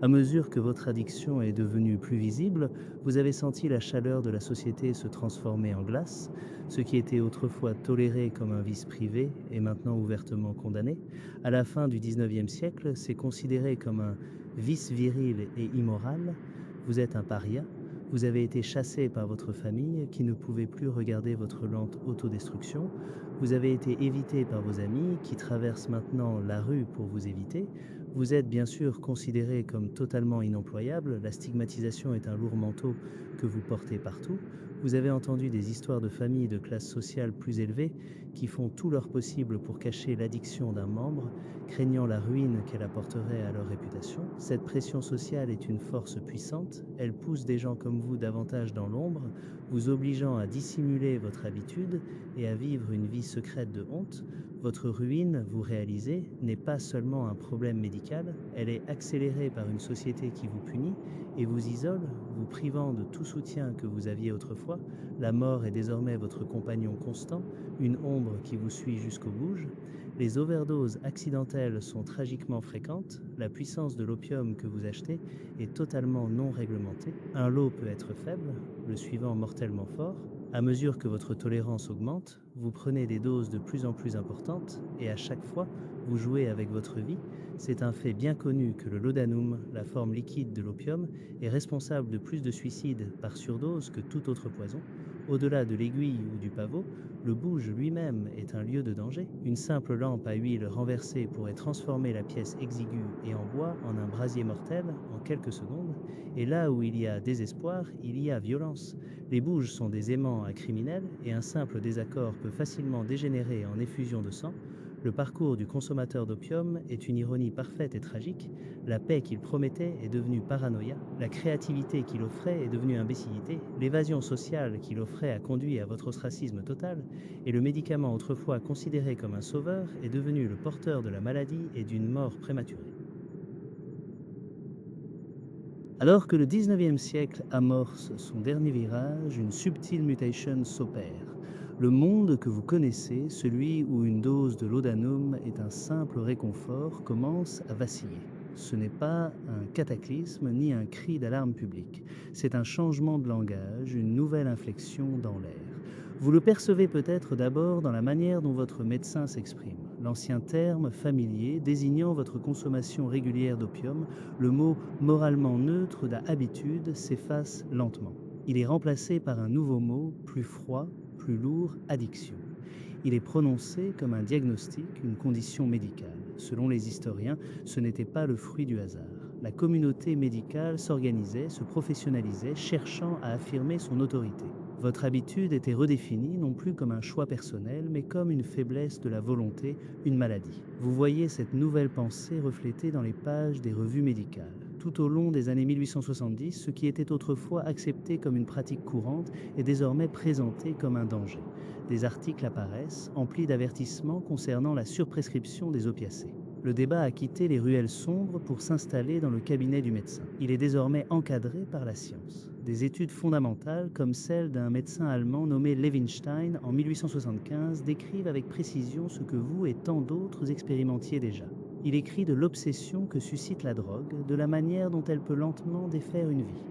À mesure que votre addiction est devenue plus visible, vous avez senti la chaleur de la société se transformer en glace. Ce qui était autrefois toléré comme un vice privé est maintenant ouvertement condamné. À la fin du XIXe siècle, c'est considéré comme un vice viril et immoral. Vous êtes un paria. Vous avez été chassé par votre famille qui ne pouvait plus regarder votre lente autodestruction. Vous avez été évité par vos amis qui traversent maintenant la rue pour vous éviter. Vous êtes bien sûr considéré comme totalement inemployable, la stigmatisation est un lourd manteau que vous portez partout. Vous avez entendu des histoires de familles de classe sociale plus élevée qui font tout leur possible pour cacher l'addiction d'un membre, craignant la ruine qu'elle apporterait à leur réputation. Cette pression sociale est une force puissante, elle pousse des gens comme vous davantage dans l'ombre, vous obligeant à dissimuler votre habitude et à vivre une vie secrète de honte. Votre ruine, vous réalisez, n'est pas seulement un problème médical, elle est accélérée par une société qui vous punit et vous isole, vous privant de tout soutien que vous aviez autrefois. La mort est désormais votre compagnon constant, une ombre qui vous suit jusqu'au bouge. Les overdoses accidentelles sont tragiquement fréquentes, la puissance de l'opium que vous achetez est totalement non réglementée. Un lot peut être faible, le suivant mortellement fort. À mesure que votre tolérance augmente, vous prenez des doses de plus en plus importantes et à chaque fois, Vous jouez avec votre vie. C'est un fait bien connu que le laudanum, la forme liquide de l'opium, est responsable de plus de suicides par surdose que tout autre poison. Au-delà de l'aiguille ou du pavot, le bouge lui-même est un lieu de danger. Une simple lampe à huile renversée pourrait transformer la pièce exiguë et en bois en un brasier mortel en quelques secondes. Et là où il y a désespoir, il y a violence. Les bouges sont des aimants à criminels et un simple désaccord peut facilement dégénérer en effusion de sang. Le parcours du consommateur d'opium est une ironie parfaite et tragique. La paix qu'il promettait est devenue paranoïa, la créativité qu'il offrait est devenue imbécilité, l'évasion sociale qu'il offrait a conduit à votre ostracisme total, et le médicament autrefois considéré comme un sauveur est devenu le porteur de la maladie et d'une mort prématurée. Alors que le 19e siècle amorce son dernier virage, une subtile mutation s'opère. Le monde que vous connaissez, celui où une dose de laudanum est un simple réconfort, commence à vaciller. Ce n'est pas un cataclysme ni un cri d'alarme public. C'est un changement de langage, une nouvelle inflexion dans l'air. Vous le percevez peut-être d'abord dans la manière dont votre médecin s'exprime. L'ancien terme familier désignant votre consommation régulière d'opium, le mot moralement neutre d'habitude s'efface lentement. Il est remplacé par un nouveau mot, plus froid, plus lourd, addiction. Il est prononcé comme un diagnostic, une condition médicale. Selon les historiens, ce n'était pas le fruit du hasard. La communauté médicale s'organisait, se professionnalisait, cherchant à affirmer son autorité. Votre habitude était redéfinie non plus comme un choix personnel, mais comme une faiblesse de la volonté, une maladie. Vous voyez cette nouvelle pensée reflétée dans les pages des revues médicales. Tout au long des années 1870, ce qui était autrefois accepté comme une pratique courante est désormais présenté comme un danger. Des articles apparaissent, emplis d'avertissements concernant la surprescription des opiacés. Le débat a quitté les ruelles sombres pour s'installer dans le cabinet du médecin. Il est désormais encadré par la science. Des études fondamentales, comme celle d'un médecin allemand nommé Levinstein en 1875, décrivent avec précision ce que vous et tant d'autres expérimentiez déjà. Il écrit de l'obsession que suscite la drogue, de la manière dont elle peut lentement défaire une vie.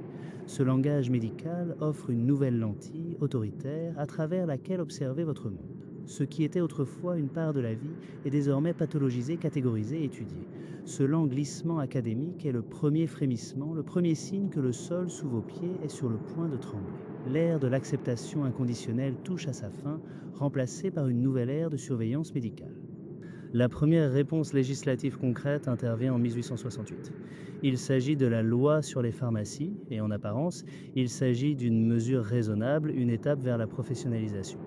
Ce langage médical offre une nouvelle lentille autoritaire à travers laquelle observer votre monde. Ce qui était autrefois une part de la vie est désormais pathologisé, catégorisé, étudié. Ce lent glissement académique est le premier frémissement, le premier signe que le sol sous vos pieds est sur le point de trembler. L'ère de l'acceptation inconditionnelle touche à sa fin, remplacée par une nouvelle ère de surveillance médicale. La première réponse législative concrète intervient en 1868. Il s'agit de la loi sur les pharmacies, et en apparence, il s'agit d'une mesure raisonnable, une étape vers la professionnalisation.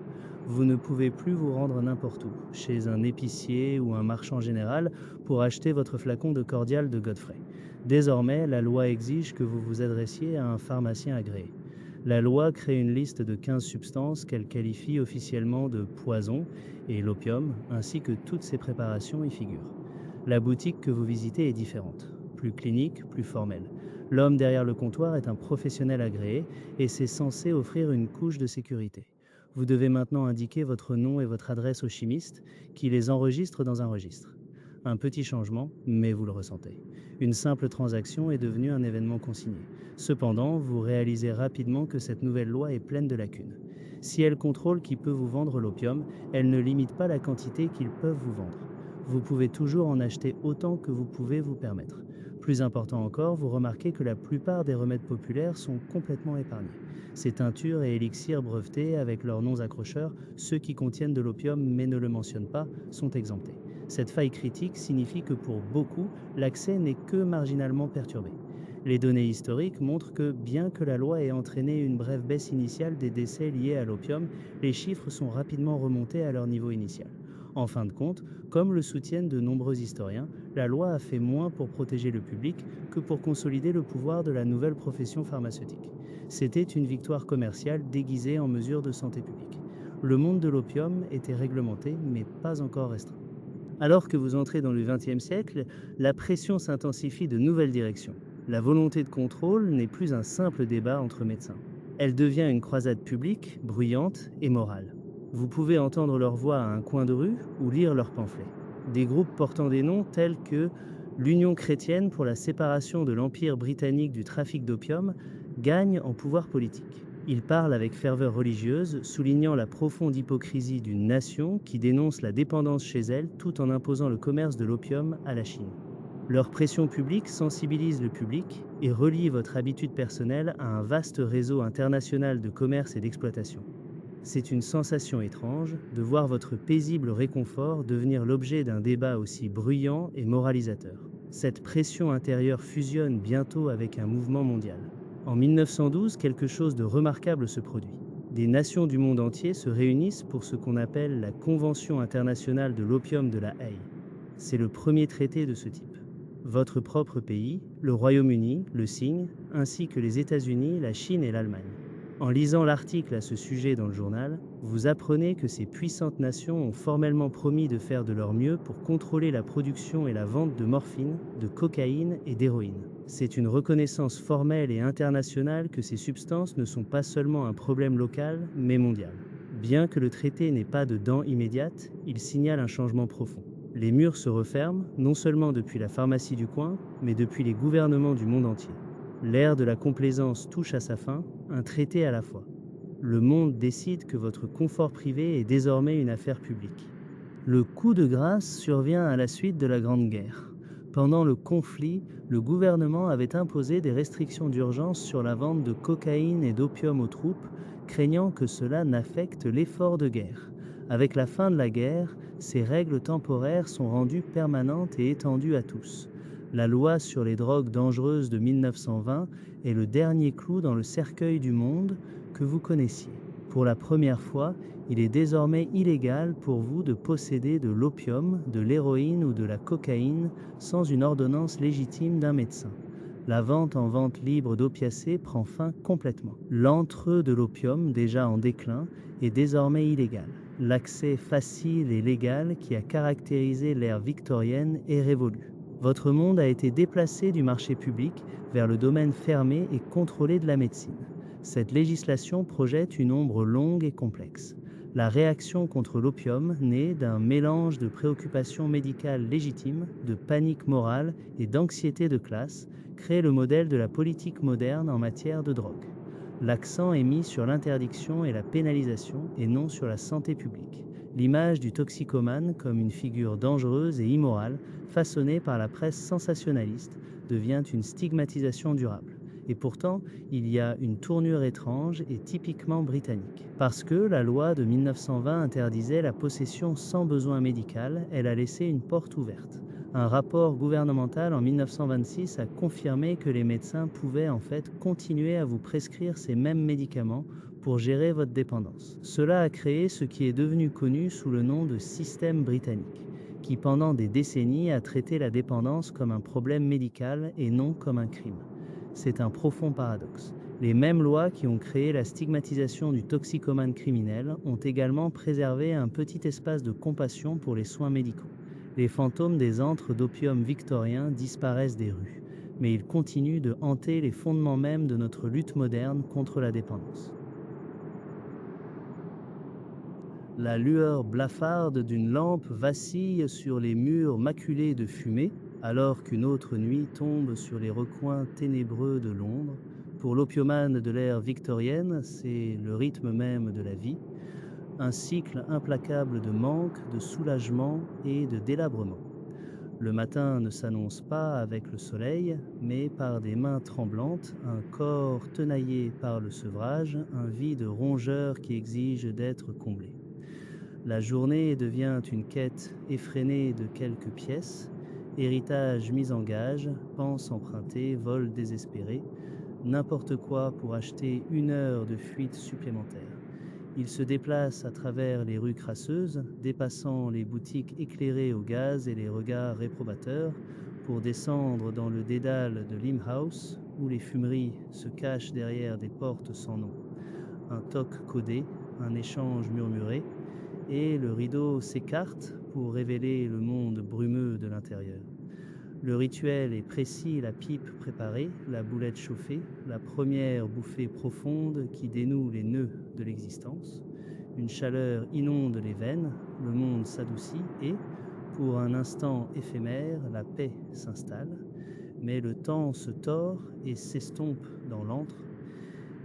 Vous ne pouvez plus vous rendre n'importe où, chez un épicier ou un marchand général, pour acheter votre flacon de cordial de Godfrey. Désormais, la loi exige que vous vous adressiez à un pharmacien agréé. La loi crée une liste de 15 substances qu'elle qualifie officiellement de poison, et l'opium, ainsi que toutes ses préparations y figurent. La boutique que vous visitez est différente, plus clinique, plus formelle. L'homme derrière le comptoir est un professionnel agréé et c'est censé offrir une couche de sécurité. Vous devez maintenant indiquer votre nom et votre adresse au chimiste qui les enregistre dans un registre. Un petit changement, mais vous le ressentez. Une simple transaction est devenue un événement consigné. Cependant, vous réalisez rapidement que cette nouvelle loi est pleine de lacunes. Si elle contrôle qui peut vous vendre l'opium, elle ne limite pas la quantité qu'ils peuvent vous vendre. Vous pouvez toujours en acheter autant que vous pouvez vous permettre. Plus important encore, vous remarquez que la plupart des remèdes populaires sont complètement épargnés. Ces teintures et élixirs brevetés avec leurs noms accrocheurs, ceux qui contiennent de l'opium mais ne le mentionnent pas, sont exemptés. Cette faille critique signifie que pour beaucoup, l'accès n'est que marginalement perturbé. Les données historiques montrent que, bien que la loi ait entraîné une brève baisse initiale des décès liés à l'opium, les chiffres sont rapidement remontés à leur niveau initial. En fin de compte, comme le soutiennent de nombreux historiens, la loi a fait moins pour protéger le public que pour consolider le pouvoir de la nouvelle profession pharmaceutique. C'était une victoire commerciale déguisée en mesure de santé publique. Le monde de l'opium était réglementé, mais pas encore restreint. Alors que vous entrez dans le XXe siècle, la pression s'intensifie de nouvelles directions. La volonté de contrôle n'est plus un simple débat entre médecins. Elle devient une croisade publique, bruyante et morale. Vous pouvez entendre leur voix à un coin de rue ou lire leurs pamphlets. Des groupes portant des noms tels que l'Union chrétienne pour la séparation de l'Empire britannique du trafic d'opium gagnent en pouvoir politique. Il parle avec ferveur religieuse, soulignant la profonde hypocrisie d'une nation qui dénonce la dépendance chez elle tout en imposant le commerce de l'opium à la Chine. Leur pression publique sensibilise le public et relie votre habitude personnelle à un vaste réseau international de commerce et d'exploitation. C'est une sensation étrange de voir votre paisible réconfort devenir l'objet d'un débat aussi bruyant et moralisateur. Cette pression intérieure fusionne bientôt avec un mouvement mondial. En 1912, quelque chose de remarquable se produit. Des nations du monde entier se réunissent pour ce qu'on appelle la Convention internationale de l'opium de la Haye. C'est le premier traité de ce type. Votre propre pays, le Royaume-Uni, le signe, ainsi que les États-Unis, la Chine et l'Allemagne. En lisant l'article à ce sujet dans le journal, vous apprenez que ces puissantes nations ont formellement promis de faire de leur mieux pour contrôler la production et la vente de morphine, de cocaïne et d'héroïne. C'est une reconnaissance formelle et internationale que ces substances ne sont pas seulement un problème local, mais mondial. Bien que le traité n'ait pas de dents immédiates, il signale un changement profond. Les murs se referment, non seulement depuis la pharmacie du coin, mais depuis les gouvernements du monde entier. L'ère de la complaisance touche à sa fin, un traité à la fois. Le monde décide que votre confort privé est désormais une affaire publique. Le coup de grâce survient à la suite de la Grande Guerre. Pendant le conflit, le gouvernement avait imposé des restrictions d'urgence sur la vente de cocaïne et d'opium aux troupes, craignant que cela n'affecte l'effort de guerre. Avec la fin de la guerre, ces règles temporaires sont rendues permanentes et étendues à tous. La loi sur les drogues dangereuses de 1920 est le dernier clou dans le cercueil du monde que vous connaissiez. Pour la première fois, il est désormais illégal pour vous de posséder de l'opium, de l'héroïne ou de la cocaïne sans une ordonnance légitime d'un médecin. La vente en vente libre d'opiacés prend fin complètement. L'entreux de l'opium, déjà en déclin, est désormais illégal. L'accès facile et légal qui a caractérisé l'ère victorienne est révolu. Votre monde a été déplacé du marché public vers le domaine fermé et contrôlé de la médecine. Cette législation projette une ombre longue et complexe. La réaction contre l'opium naît d'un mélange de préoccupations médicales légitimes, de panique morale et d'anxiété de classe, crée le modèle de la politique moderne en matière de drogue. L'accent est mis sur l'interdiction et la pénalisation et non sur la santé publique. L'image du toxicomane comme une figure dangereuse et immorale, façonnée par la presse sensationnaliste, devient une stigmatisation durable. Et pourtant, il y a une tournure étrange et typiquement britannique. Parce que la loi de 1920 interdisait la possession sans besoin médical, elle a laissé une porte ouverte. Un rapport gouvernemental en 1926 a confirmé que les médecins pouvaient en fait continuer à vous prescrire ces mêmes médicaments pour gérer votre dépendance. Cela a créé ce qui est devenu connu sous le nom de système britannique, qui pendant des décennies a traité la dépendance comme un problème médical et non comme un crime. C'est un profond paradoxe. Les mêmes lois qui ont créé la stigmatisation du toxicomane criminel ont également préservé un petit espace de compassion pour les soins médicaux. Les fantômes des antres d'opium victoriens disparaissent des rues, mais ils continuent de hanter les fondements mêmes de notre lutte moderne contre la dépendance. La lueur blafarde d'une lampe vacille sur les murs maculés de fumée, alors qu'une autre nuit tombe sur les recoins ténébreux de Londres. Pour l'opiomane de l'ère victorienne, c'est le rythme même de la vie, un cycle implacable de manque, de soulagement et de délabrement. Le matin ne s'annonce pas avec le soleil, mais par des mains tremblantes, un corps tenaillé par le sevrage, un vide rongeur qui exige d'être comblé. La journée devient une quête effrénée de quelques pièces, héritage mis en gage, pense emprunté, vol désespéré, n'importe quoi pour acheter une heure de fuite supplémentaire. Il se déplace à travers les rues crasseuses, dépassant les boutiques éclairées au gaz et les regards réprobateurs, pour descendre dans le dédale de Limehouse, où les fumeries se cachent derrière des portes sans nom. Un toc codé, un échange murmuré, et le rideau s'écarte pour révéler le monde brumeux de l'intérieur. Le rituel est précis, la pipe préparée, la boulette chauffée, la première bouffée profonde qui dénoue les nœuds de l'existence. Une chaleur inonde les veines, le monde s'adoucit et, pour un instant éphémère, la paix s'installe. Mais le temps se tord et s'estompe dans l'antre.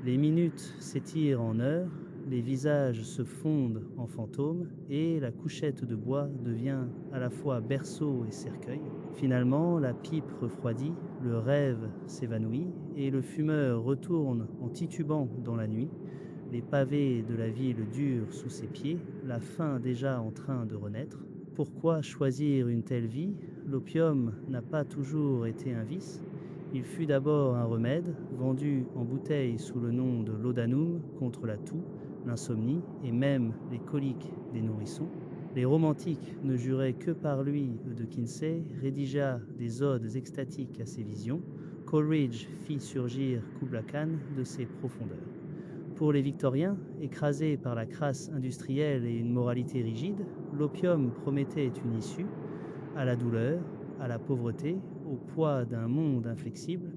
Les minutes s'étirent en heures, les visages se fondent en fantômes et la couchette de bois devient à la fois berceau et cercueil. Finalement, la pipe refroidit, le rêve s'évanouit et le fumeur retourne en titubant dans la nuit. Les pavés de la ville durent sous ses pieds, la faim déjà en train de renaître. Pourquoi choisir une telle vie? L'opium n'a pas toujours été un vice. Il fut d'abord un remède, vendu en bouteille sous le nom de laudanum contre la toux, l'insomnie et même les coliques des nourrissons. Les romantiques ne juraient que par lui. De Kinsey rédigea des odes extatiques à ses visions. Coleridge fit surgir Kubla Khan de ses profondeurs. Pour les Victoriens, écrasés par la crasse industrielle et une moralité rigide, l'opium promettait une issue à la douleur, à la pauvreté, au poids d'un monde inflexible.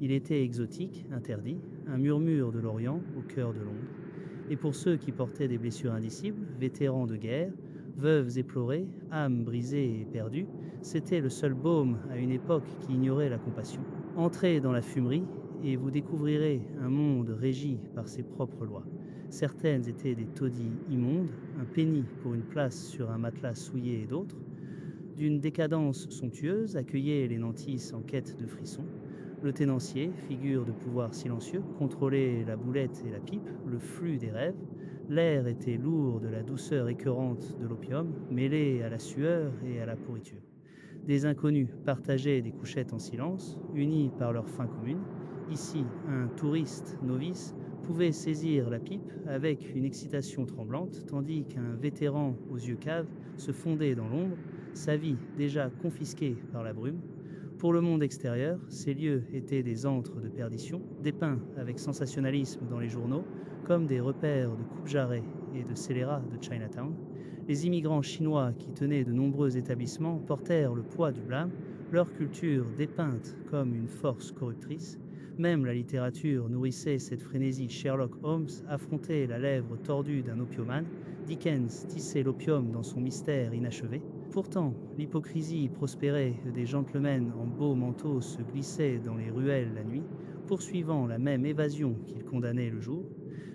Il était exotique, interdit, un murmure de l'Orient au cœur de Londres. Et pour ceux qui portaient des blessures indicibles, vétérans de guerre, veuves éplorées, âmes brisées et perdues, c'était le seul baume à une époque qui ignorait la compassion. Entrez dans la fumerie et vous découvrirez un monde régi par ses propres lois. Certaines étaient des taudis immondes, un penny pour une place sur un matelas souillé, et d'autres, d'une décadence somptueuse, accueillaient les nantis en quête de frissons. Le tenancier, figure de pouvoir silencieux, contrôlait la boulette et la pipe, le flux des rêves. L'air était lourd de la douceur écœurante de l'opium, mêlée à la sueur et à la pourriture. Des inconnus partageaient des couchettes en silence, unis par leur faim commune. Ici, un touriste novice pouvait saisir la pipe avec une excitation tremblante, tandis qu'un vétéran aux yeux caves se fondait dans l'ombre, sa vie déjà confisquée par la brume. Pour le monde extérieur, ces lieux étaient des antres de perdition, dépeints avec sensationnalisme dans les journaux, comme des repères de coupe-jarrets et de scélérats de Chinatown. Les immigrants chinois qui tenaient de nombreux établissements portèrent le poids du blâme, leur culture dépeinte comme une force corruptrice. Même la littérature nourrissait cette frénésie. Sherlock Holmes affrontait la lèvre tordue d'un opiomane, Dickens tissait l'opium dans son mystère inachevé. Pourtant, l'hypocrisie prospérait, des gentlemen en beaux manteaux se glissaient dans les ruelles la nuit, poursuivant la même évasion qu'ils condamnaient le jour.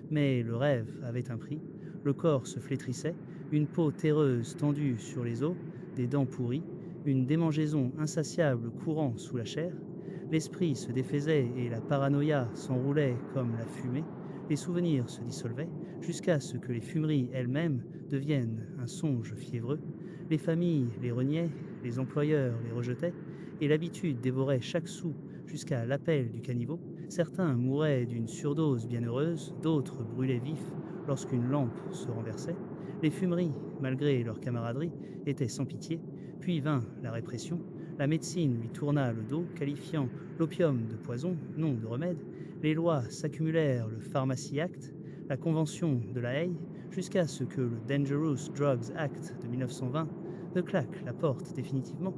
Mais le rêve avait un prix, le corps se flétrissait, une peau terreuse tendue sur les os, des dents pourries, une démangeaison insatiable courant sous la chair. L'esprit se défaisait et la paranoïa s'enroulait comme la fumée. Les souvenirs se dissolvaient jusqu'à ce que les fumeries elles-mêmes deviennent un songe fiévreux. Les familles les reniaient, les employeurs les rejetaient, et l'habitude dévorait chaque sou jusqu'à l'appel du caniveau. Certains mouraient d'une surdose bienheureuse, d'autres brûlaient vifs lorsqu'une lampe se renversait. Les fumeries, malgré leur camaraderie, étaient sans pitié. Puis vint la répression. La médecine lui tourna le dos, qualifiant l'opium de poison, non de remède. Les lois s'accumulèrent, le Pharmacy Act, la Convention de la Haye, jusqu'à ce que le Dangerous Drugs Act de 1920 ne claque la porte définitivement.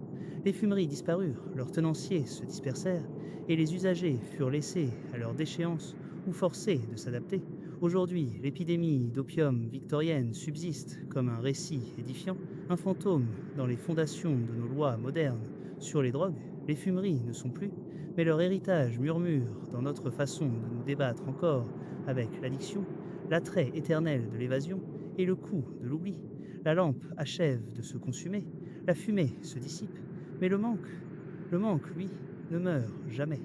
Les fumeries disparurent, leurs tenanciers se dispersèrent, et les usagers furent laissés à leur déchéance ou forcés de s'adapter. Aujourd'hui, l'épidémie d'opium victorienne subsiste comme un récit édifiant, un fantôme dans les fondations de nos lois modernes sur les drogues. Les fumeries ne sont plus, mais leur héritage murmure dans notre façon de nous débattre encore avec l'addiction, l'attrait éternel de l'évasion et le coût de l'oubli. La lampe achève de se consumer, la fumée se dissipe, mais le manque, lui, ne meurt jamais.